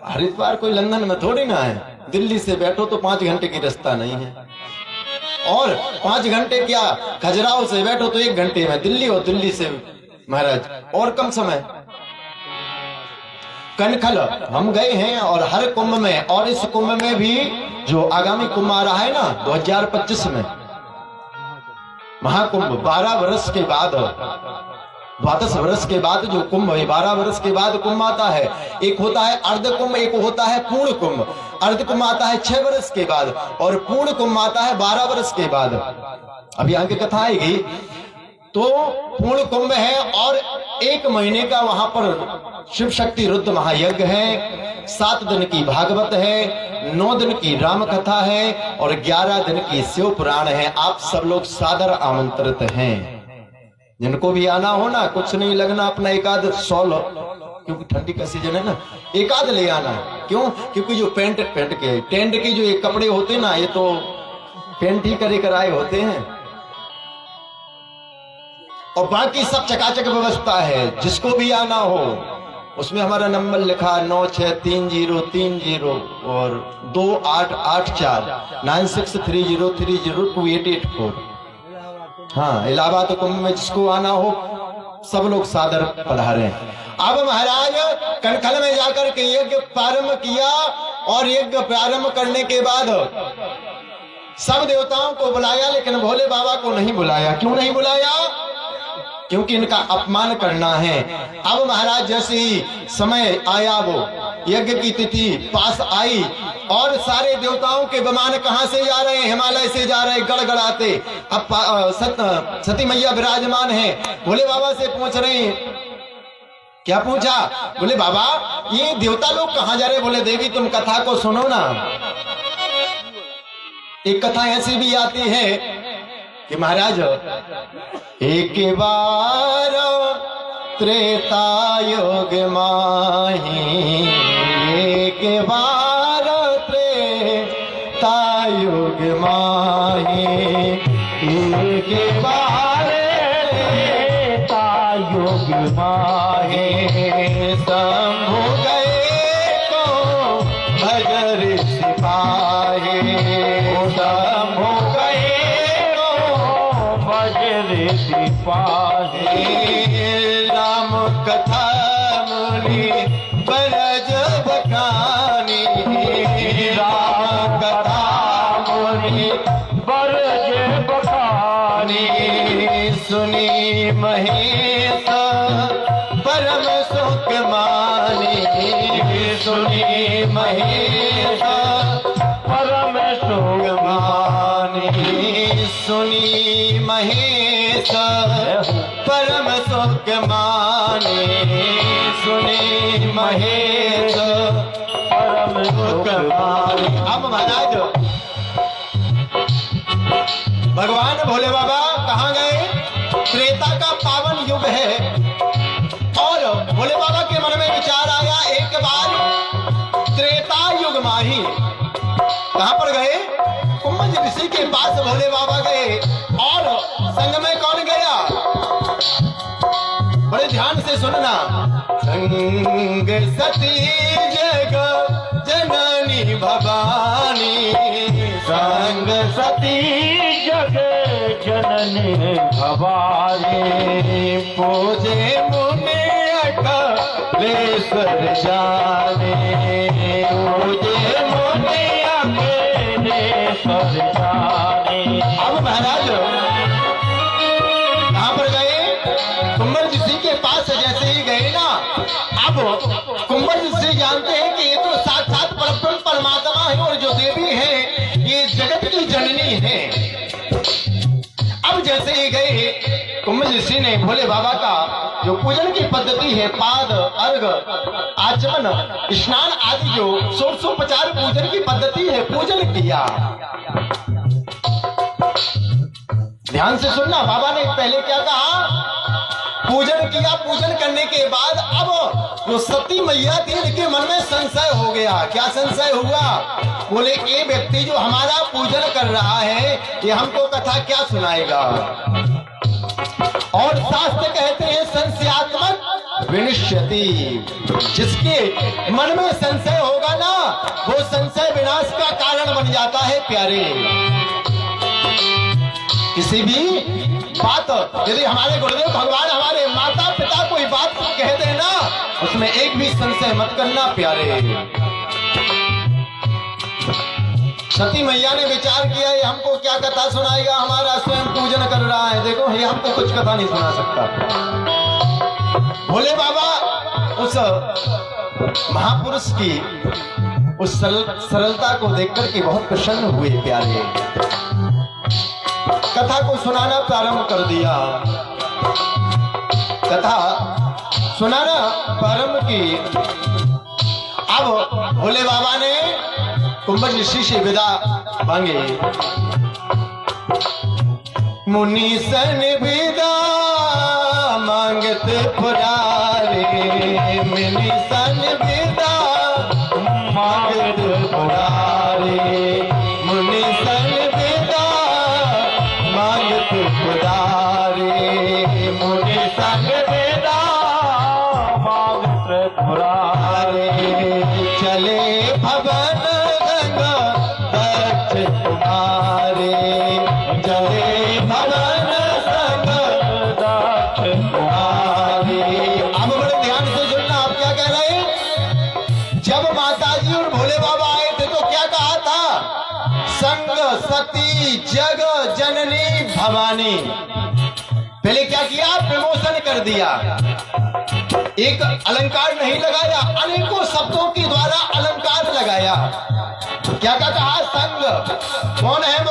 हरिद्वार कोई लंदन में थोड़ी ना है। दिल्ली से बैठो तो 5 घंटे की रास्ता नहीं है, और 5 घंटे क्या, खजुराहो से बैठो तो 1 घंटे में दिल्ली, और दिल्ली से महाराज और कम समय। कनखल हम गए हैं, और हर कुंभ में, और इस कुंभ में भी जो आगामी कुंभ आ रहा है ना 2025 में, महाकुंभ, 12 वर्ष के बाद, 12 वर्ष के बाद जो कुंभ है, 12 वर्ष के बाद कुंभ आता है। एक होता है अर्ध कुंभ, एक होता है पूर्ण कुंभ। अर्ध कुंभ आता है 6 वर्ष के बाद और पूर्ण कुंभ आता है 12 वर्ष के बाद। अब यहाँ की कथा आएगी। तो पूर्ण कुंभ है और 1 महीने का वहां पर शिव शक्ति रुद्र महायज्ञ है, 7 दिन की भागवत है, 9 दिन की राम कथा है और 11 दिन की शिव पुराण है। आप सब लोग सादर आमंत्रित हैं। जिनको भी आना हो ना, कुछ नहीं लगना, अपना एकाध शॉल, क्योंकि ठंडी का सीजन है ना, एकाध ले आना। क्यों? क्योंकि जो टेंट के जो ये कपड़े होते हैं ना, ये तो पेंट ही करे कराए होते हैं और बाकी सब चकाचक व्यवस्था है। जिसको भी आना हो उसमें हमारा नंबर लिखा 963030 और 2884 9630302884। हाँ, इलाहाबाद कुंभ में जिसको आना हो सब लोग सादर पधारें। अब महाराज कनखल में जाकर के यज्ञ प्रारंभ किया और यज्ञ प्रारंभ करने के बाद सब देवताओं को बुलाया, लेकिन भोले बाबा को नहीं बुलाया। क्यों नहीं बुलाया? क्योंकि इनका अपमान करना है। अब महाराज जैसे ही समय आया, वो यज्ञ की तिथि पास आई और सारे देवताओं के विमान कहां से जा रहे हैं? हिमालय से जा रहे, गड़गड़ाते। अब सती मैया विराजमान है, भोले बाबा से पूछ रहे हैं। क्या पूछा? बोले बाबा ये देवता लोग कहां जा रहे? बोले देवी तुम कथा को सुनो ना। एक कथा ऐसी भी आती है कि महाराज एक बार त्रेता युग माही, एक बार त्रेता युग माही, एक बार त्रेता युग माही, शंभु गए को भजर सिपाही, शंभु सिपाही, राम कथा मुनि बरज बखानी, राम कथा मुनि बरज बखानी, सुनी महेश परम सुख मानी, सुनी महेश परम सुख मानी, सुनी महेश परम सुख माने, सुनी महेश परम सुख माने। अब महाराज भगवान भोले बाबा कहाँ गए? त्रेता का पावन युग है और भोले बाबा के मन में विचार आया एक बार त्रेता युग माही। कहां पर गए? कुंभज ऋषि के पास भोले बाबा गए और संग में कौन गया? बड़े ध्यान से सुनना। संग सती जग जननी भवानी, संग सती जग जननी भवानी, पूजे मुनि अकलेश्वर जाने, पूजे मुनि अकलेश्वर जाने। अब महाराज कहां पर गए? कुंभज ऋषि के पास जैसे ही गए ना, अब कुंभज ऋषि जानते हैं कि ये तो साक्षात परब्रह्म परमात्मा है और जो देवी है ये जगत की जननी है। अब जैसे ही गए कुंभज ऋषि ने भोले बाबा का जो पूजन की पद्धति है, पाद अर्घ आचमन स्नान आदि जो षोडशोपचार पूजन की पद्धति है, पूजन किया। ध्यान से सुनना। बाबा ने पहले क्या कहा? पूजन किया। पूजन करने के बाद अब जो सती मैया थी इनके मन में संशय हो गया। क्या संशय हुआ? बोले ये व्यक्ति जो हमारा पूजन कर रहा है ये हमको कथा क्या सुनाएगा? और शास्त्र कहते हैं संशयात्मक विनिश्यति। जिसके मन में संशय होगा ना वो संशय विनाश का कारण बन जाता है। प्यारे, किसी भी बात यदि हमारे गुरुदेव भगवान हमारे माता पिता कोई बात कह देना उसमें एक भी संशय मत करना। प्यारे, सती मैया ने विचार किया ये हमको क्या कथा सुनाएगा? हमारा स्वयं पूजन कर रहा है, देखो ये हमको कुछ कथा नहीं सुना सकता। भोले बाबा उस महापुरुष की उस सरलता को देखकर के बहुत प्रसन्न हुए प्यारे। कथा को सुनाना प्रारंभ कर दिया। कथा सुनाना प्रारंभ की। अब भोले बाबा ने कुंभज ऋषि से विदा मांगे। मुनि सन विदा मांगते पुरारे, मुनि सन विदा मांगते पुरारे, मुनि सन विदा मांगते पुरारे, मुनि सन विदा मांगते पुरारे। चले भवन गंगा दक्ष कुमारे, चले भवन संग दक्ष कुमारे। अब बड़े ध्यान से सुनना, आप क्या कह रहे हैं? जब माताजी और भोले बाबा आए थे तो क्या कहा था? संग सती जग जननी भवानी। पहले क्या किया? प्रमोशन कर दिया। एक अलंकार नहीं लगाया, अनेकों शब्दों के द्वारा अलंकार लगाया। क्या कहा? संग कौन है?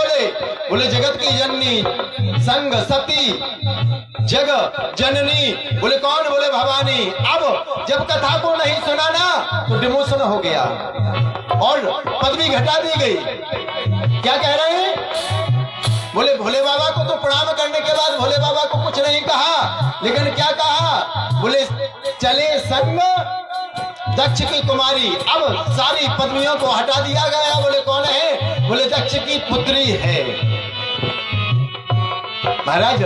बोले जगत की जननी, संग सती जग जननी। बोले कौन? बोले भवानी। अब जब कथा को नहीं सुना ना तो डिमोशन हो गया और पदवी घटा दी गई। क्या कह रहे हैं? बोले भोले बाबा को तो प्रणाम करने के बाद भोले बाबा को कुछ नहीं कहा, लेकिन क्या कहा? बोले चले संग दक्ष की कुमारी। अब सारी पदवियों को हटा दिया गया। बोले कौन है? बोले दक्ष की पुत्री है। महाराज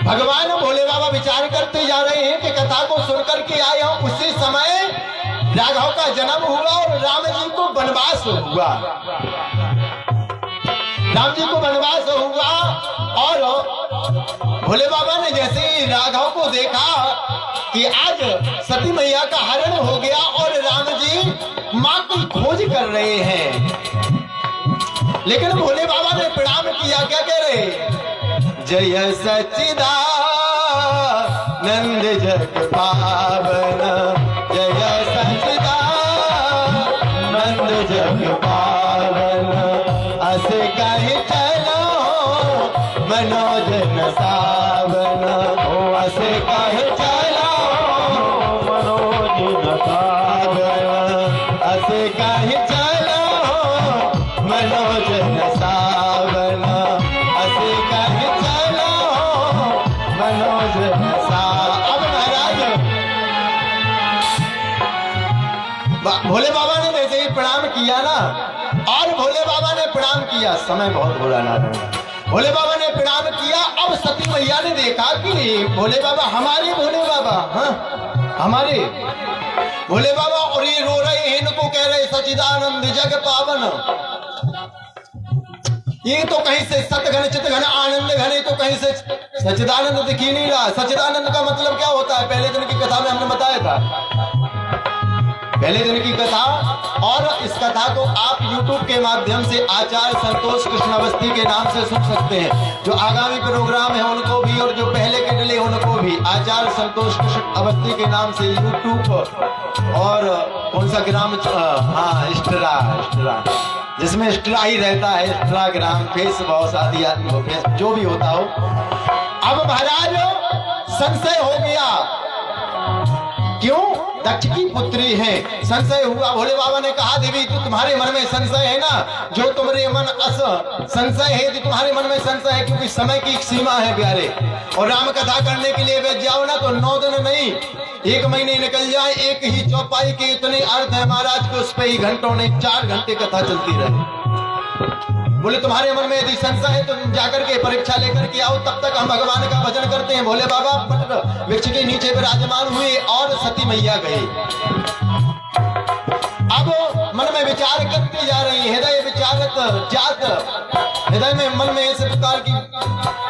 भगवान भोले बाबा विचार करते जा रहे हैं कि कथा को सुनकर के आए हो। उसी समय राघव का जन्म हुआ और राम जी को वनवास हुआ। राम जी को वनवास हुआ और भोले बाबा ने जैसे ही राघव को देखा कि आज सती मैया का हरण हो गया और राम जी मां की खोज कर रहे हैं, लेकिन भोले बाबा ने प्रणाम किया। क्या कह रहे? जय सच्चिदानंद जग पावन, जय सच्चिदानंद जग पावन। अस कहीं चलो मनोजन सावन, अस कहीं चलो मनोजन सावन, अस कहीं चलो मनोजन सावन, अस कहीं चलो मनोजन सावन। अब महाराज भोले बाबा ने जैसे ही प्रणाम किया ना, और भोले बाबा ने प्रणाम किया, समय बहुत बुरा ना रहा। भोले बाबा ने प्रणाम किया। अब सती मैया ने देखा कि भोले बाबा हमारे भोले बाबा, हाँ हमारे भोले बाबा, और ये रो रहे हैं, इनको कह रहे सच्चिदानंद जग पावन। ये तो कहीं से सत घन चित घन आनंद घन, तो कहीं से सच्चिदानंद दिख ही नहीं रहा। सच्चिदानंद का मतलब क्या होता है? पहले दिन की कथा में हमने बताया था, पहले दिन की कथा। और इस कथा को आप YouTube के माध्यम से आचार्य संतोष कृष्ण अवस्थी के नाम से सुन सकते हैं। जो आगामी प्रोग्राम है उनको भी और जो पहले के डले उनको भी आचार्य संतोष कृष्ण अवस्थी के नाम से YouTube और कौन सा ग्राम, हाँ इंस्टाग्राम, जिसमें इंस्टा ही रहता है, इंस्टाग्राम, फेसबुक आदि आदि जो भी होता हो। अब महाराज संशय हो गया। क्यों? दक्ष की पुत्री है, संशय हुआ। भोले बाबा ने कहा देवी तो तुम्हारे मन में संशय है ना, जो तुम्हारे मन अस संशय है, तो तुम्हारे मन में संशय है, क्योंकि समय की एक सीमा है प्यारे। और राम कथा करने के लिए बैठ जाओ ना तो 9 दिन नहीं 1 महीने निकल जाए, एक ही चौपाई के इतने अर्थ है महाराज को, उस पे ही घंटों ने 4 घंटे कथा चलती रहे। बोले तुम्हारे मन में यदि संशय है तो जाकर के परीक्षा लेकर के आओ, तब तक हम भगवान का भजन करते हैं। भोले बाबा पट वृक्ष के नीचे विराजमान हुए और सती मैया गए। अब मन में विचार करते जा रही है, हृदय विचारत जात, हृदय में मन में इस प्रकार की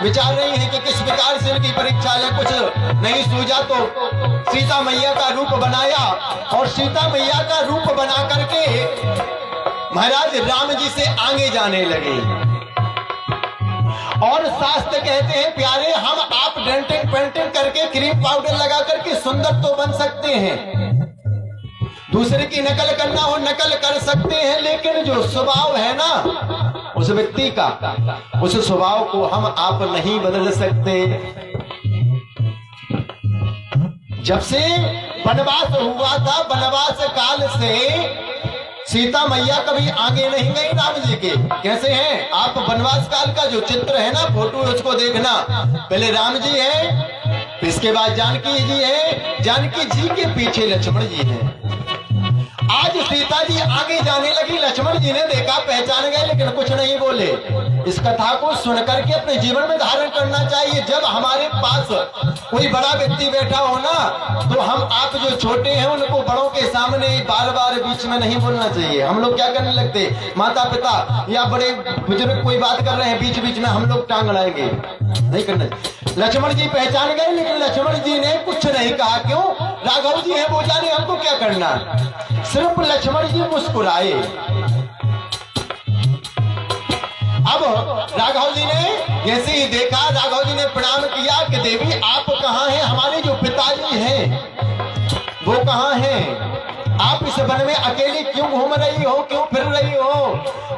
विचार रही है कि किस प्रकार से इनकी परीक्षा है। कुछ नहीं सूझा तो सीता मैया का रूप बनाया और सीता मैया का रूप बना करके महाराज राम जी से आगे जाने लगे। और शास्त्र कहते हैं प्यारे, हम आप डेंटिंग पेंटिंग करके क्रीम पाउडर लगा करके सुंदर तो बन सकते हैं, दूसरे की नकल करना हो नकल कर सकते हैं, लेकिन जो स्वभाव है ना उस व्यक्ति का, उस स्वभाव को हम आप नहीं बदल सकते। जब से वनवास हुआ था, वनवास काल से सीता मैया कभी आगे नहीं गई राम जी के। कैसे हैं आप? वनवास काल का जो चित्र है ना, फोटो उसको देखना। पहले राम जी है, इसके बाद जानकी जी है, जानकी जी के पीछे लक्ष्मण जी है। आज सीता जी आगे जाने लगी, लक्ष्मण जी ने देखा, पहचान गए, लेकिन कुछ नहीं बोले। इस कथा को सुनकर के अपने जीवन में धारण करना चाहिए। जब हमारे पास कोई बड़ा व्यक्ति बैठा हो ना, तो हम आप जो छोटे हैं उनको बड़ों के सामने बार बार बीच में नहीं बोलना चाहिए। हम लोग क्या करने लगते, माता पिता या बड़े बुजुर्ग कोई बात कर रहे हैं, बीच बीच में हम लोग टांग लाएंगे, नहीं करना चाहिए। लक्ष्मण जी पहचान गए, लेकिन लक्ष्मण जी ने कुछ नहीं कहा। क्यों? राघव जी है, वो जाने हमको क्या करना। सिर्फ लक्ष्मण जी मुस्कुराए। अब राघव जी ने जैसे ही देखा, राघव जी ने प्रणाम किया कि देवी आप कहाँ हैं? हमारे जो पिताजी हैं वो कहाँ हैं? आप इस वन में अकेली क्यों घूम रही हो, क्यों फिर रही हो?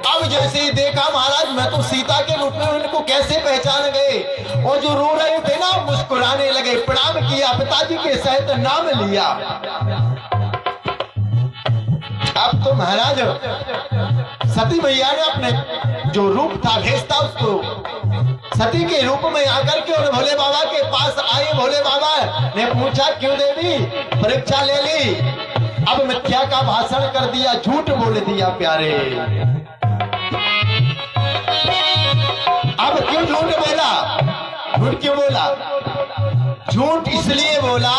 अब जैसे ही देखा, महाराज मैं तो सीता के रूप में, उनको कैसे पहचान गए? और जो रो रहे थे ना, मुस्कुराने लगे, प्रणाम किया, पिताजी के सहित नाम लिया। अब तो महाराज सती मैया ने अपने जो रूप था, भेष था, उसको सती के रूप में आकर के और भोले बाबा के पास आए। भोले बाबा ने पूछा, क्यों देवी? परीक्षा ले ली। अब मिथ्या का भाषण कर दिया, झूठ बोल दिया प्यारे। अब क्यों झूठ बोला? झूठ क्यों बोला? झूठ इसलिए बोला,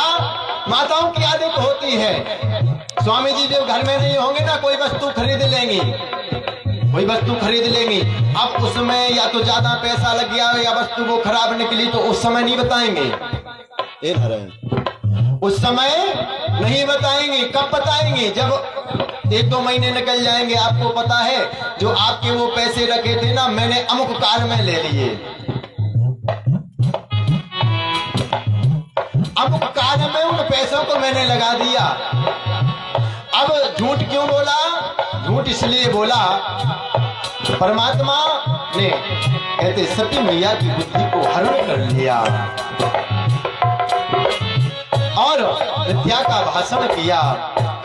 माताओं की आदत होती है, स्वामी जी जब घर में नहीं होंगे ना, कोई वस्तु खरीद लेंगी, कोई वस्तु खरीद लेंगी। अब उसमें या तो ज्यादा पैसा लग गया या वस्तु वो खराब निकली, तो उस समय नहीं बताएंगे, उस समय नहीं बताएंगे। कब बताएंगे? जब 1-2 महीने निकल जाएंगे। आपको पता है जो आपके वो पैसे रखे थे ना, मैंने अमुक कार में ले लिए, अमुक कार में उन पैसों को मैंने लगा दिया। अब झूठ क्यों बोला? झूठ इसलिए बोला, परमात्मा ने कहते सती मैया की बुद्धि को हरण कर लिया और विद्या का भाषण किया।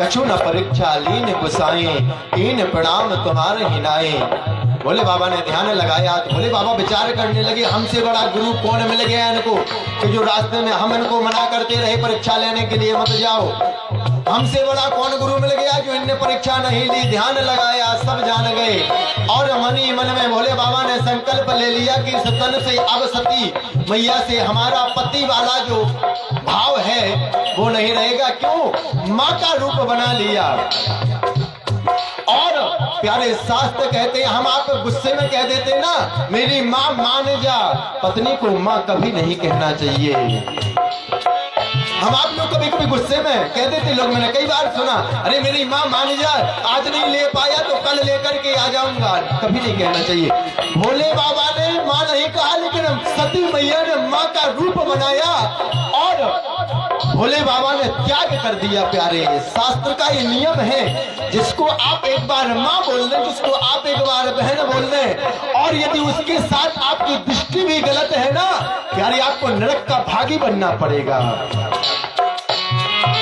कछु न परीक्षा लीन गुसाई, कीन प्रणाम तुम्हारे हिनाए। भोले बाबा ने ध्यान लगाया तो भोले बाबा विचार करने लगे, हमसे बड़ा गुरु कौन मिल गया इनको, कि जो रास्ते में हम इनको मना करते रहे परीक्षा लेने के लिए मत जाओ। हमसे बड़ा कौन गुरु मिल गया जो इनने परीक्षा नहीं ली। ध्यान लगाया, सब जान गए और मन ही मन में भोले बाबा ने संकल्प ले लिया कि सतन से अब सती मैया से हमारा पति वाला जो भाव है वो नहीं रहेगा। क्यों? माँ का रूप बना लिया। और प्यारे शास्त्र कहते हैं, हम आप गुस्से में कह देते ना मेरी माँ मान जा, पत्नी को माँ कभी नहीं कहना चाहिए। हम आप लोग कभी कभी गुस्से में कह देते, लोग मैंने कई बार सुना, अरे मेरी माँ मान जा, आज नहीं ले पाया तो कल लेकर के आ जाऊंगा। कभी नहीं कहना चाहिए। भोले बाबा ने माँ नहीं कहा, लेकिन सती मैया ने माँ का रूप बनाया और भोले बाबा ने त्याग कर दिया। प्यारे शास्त्र का ये नियम है, जिसको आप एक बार माँ बोल दें, जिसको आप एक बार बहन बोल दें, और यदि उसके साथ आपकी दृष्टि भी गलत है ना प्यारे, आपको नरक का भागी बनना पड़ेगा।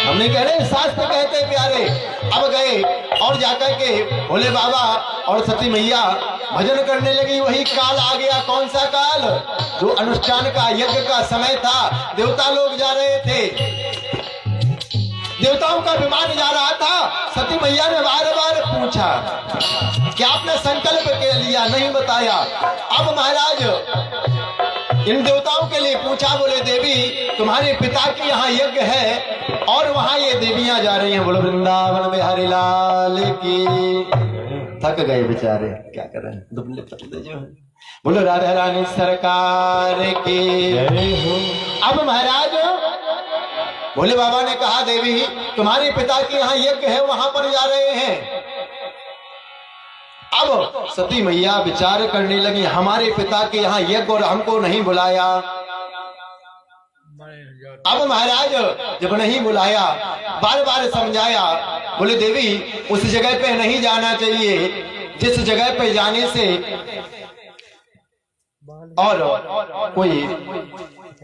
हम नहीं कह रहे, शास्त्र कहते प्यारे। अब गए और जाकर के भोले बाबा और सती मैया भजन करने लगी। वही काल आ गया। कौन सा काल? जो अनुष्ठान का, यज्ञ का समय था। देवता लोग जा रहे थे, देवताओं का विमान जा रहा था। सती मैया ने बार बार पूछा क्या आपने संकल्प के लिया? नहीं बताया। अब महाराज इन देवताओं के लिए पूछा, बोले देवी तुम्हारे पिता के यहाँ यज्ञ है और वहां ये देवियां जा रही हैं। बोलो वृंदावन बिहारी लाल की। थक गए बेचारे, क्या कर रहे हैं, दुबले पतले जो हैं। बोलो राधा रानी सरकार की। अब महाराज भोले बाबा ने कहा, देवी तुम्हारे पिता के यहाँ यज्ञ है, वहां पर जा रहे हैं। अब सती मैया विचार करने लगी, हमारे पिता के यहाँ यज्ञ और हमको नहीं बुलाया। अब महाराज जब नहीं बुलाया, बार बार समझाया, बोले देवी उस जगह पे नहीं जाना चाहिए जिस जगह पे जाने से और कोई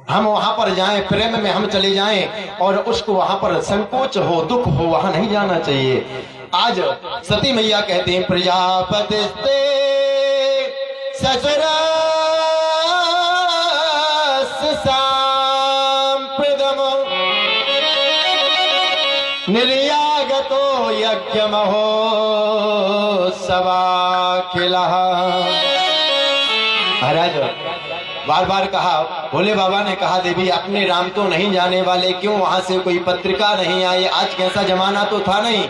हम वहां पर जाएं, प्रेम में हम चले जाएं और उसको वहां पर संकोच हो, दुख हो, वहां नहीं जाना चाहिए। आज सती मैया कहते हैं प्रजापति ससुरास सांप्रदम निर्यागतो यज्ञ महोत्सवाखिलः। महाराज बार बार कहा, भोले बाबा ने कहा देवी अपने राम तो नहीं जाने वाले, क्यों वहां से कोई पत्रिका नहीं आई? आज कैसा जमाना तो था नहीं।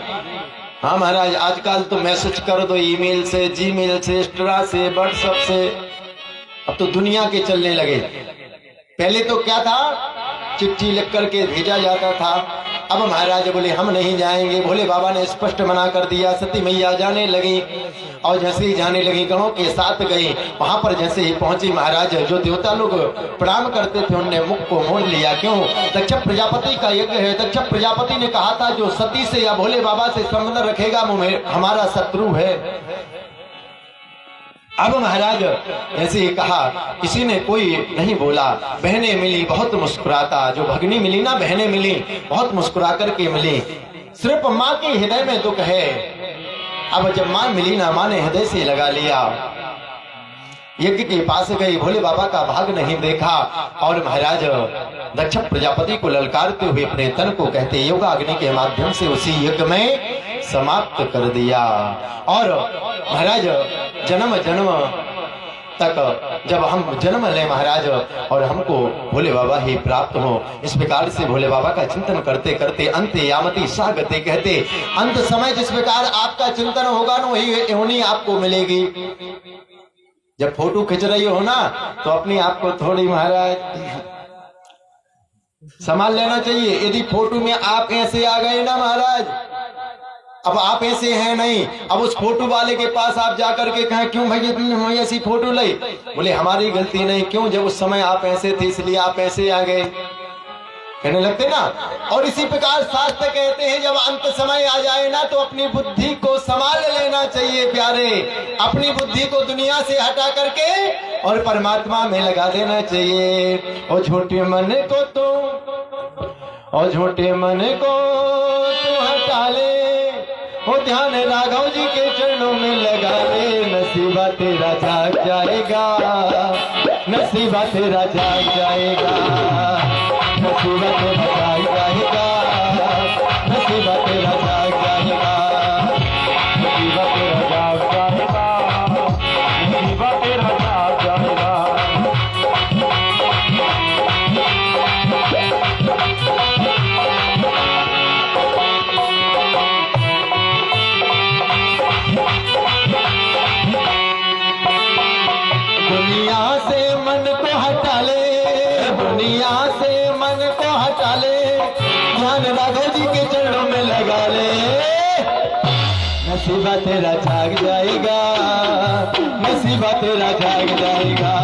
हाँ महाराज आजकल तो मैसेज कर दो ईमेल से, जीमेल से, इंस्टा से, व्हाट्सएप से, अब तो दुनिया के चलने लगे। पहले तो क्या था, चिट्ठी लिख करके भेजा जाता था। अब महाराज बोले हम नहीं जाएंगे, भोले बाबा ने स्पष्ट मना कर दिया। सती मैया जाने लगी और जैसे ही जाने लगी गणों के साथ गई। वहां पर जैसे ही पहुंची महाराज जो देवता लोग प्रणाम करते थे उनने मुख को मोड़ लिया। क्यों? दक्ष प्रजापति का यज्ञ है। दक्ष प्रजापति ने कहा था जो सती से या भोले बाबा से संबंध रखेगा वो हमारा शत्रु है। अब महाराज ऐसे ही कहा, किसी ने कोई नहीं बोला। बहनें मिली बहुत मुस्कुराता, जो भगनी मिली ना बहनें मिली बहुत मुस्कुरा करके मिली। सिर्फ माँ के हृदय में दुख है। अब जब माँ मिली ना, माँ ने हृदय से लगा लिया। यज्ञ के पास गई, भोले बाबा का भाग नहीं देखा और महाराज दक्ष प्रजापति को ललकारते हुए अपने तन को कहते योगाग्नि के माध्यम से उसी यज्ञ में समाप्त कर दिया। और महाराज जन्म जन्म तक जब हम जन्म लें महाराज और हमको भोले बाबा ही प्राप्त हो, इस प्रकार से भोले बाबा का चिंतन करते करते अंत यामति सागते कहते अंत समय जिस प्रकार आपका चिंतन होगा ना वही होनी आपको मिलेगी। जब फोटो खिंच रही हो ना तो अपनी आप को थोड़ी महाराज संभाल लेना चाहिए। यदि फोटो में आप ऐसे आ गए ना महाराज, अब आप ऐसे हैं नहीं, अब उस फोटो वाले के पास आप जाकर के कहें क्यों भैया तुमने ऐसी फोटो लाई? बोले हमारी गलती नहीं। क्यों? जब उस समय आप ऐसे थे इसलिए आप ऐसे आ गए, कहने लगते ना। और इसी प्रकार शास्त्र कहते हैं जब अंत समय आ जाए ना तो अपनी बुद्धि को संभाल लेना चाहिए प्यारे। अपनी बुद्धि को दुनिया से हटा करके और परमात्मा में लगा देना चाहिए। और झूठे मन को तो हटा ले, वो ध्यान राघव जी के चरणों में लगा ले। नसीबा तेरा जाग जाएगा, नसीबा तेरा जाग जाएगा, नसीबा तेरा जाग जाएगा, नसीबा तेरा जाग जाएगा, नसीबा तेरा जाग जाएगा, नसीबा तेरा जाग जाएगा। दुनिया से मन को हटा ले, दुनिया से मन को हटा ले, ध्यान राघव जी के चरणों में लगा ले। नसीबा तेरा जाग जाएगा, नसीबा तेरा जाग जाएगा।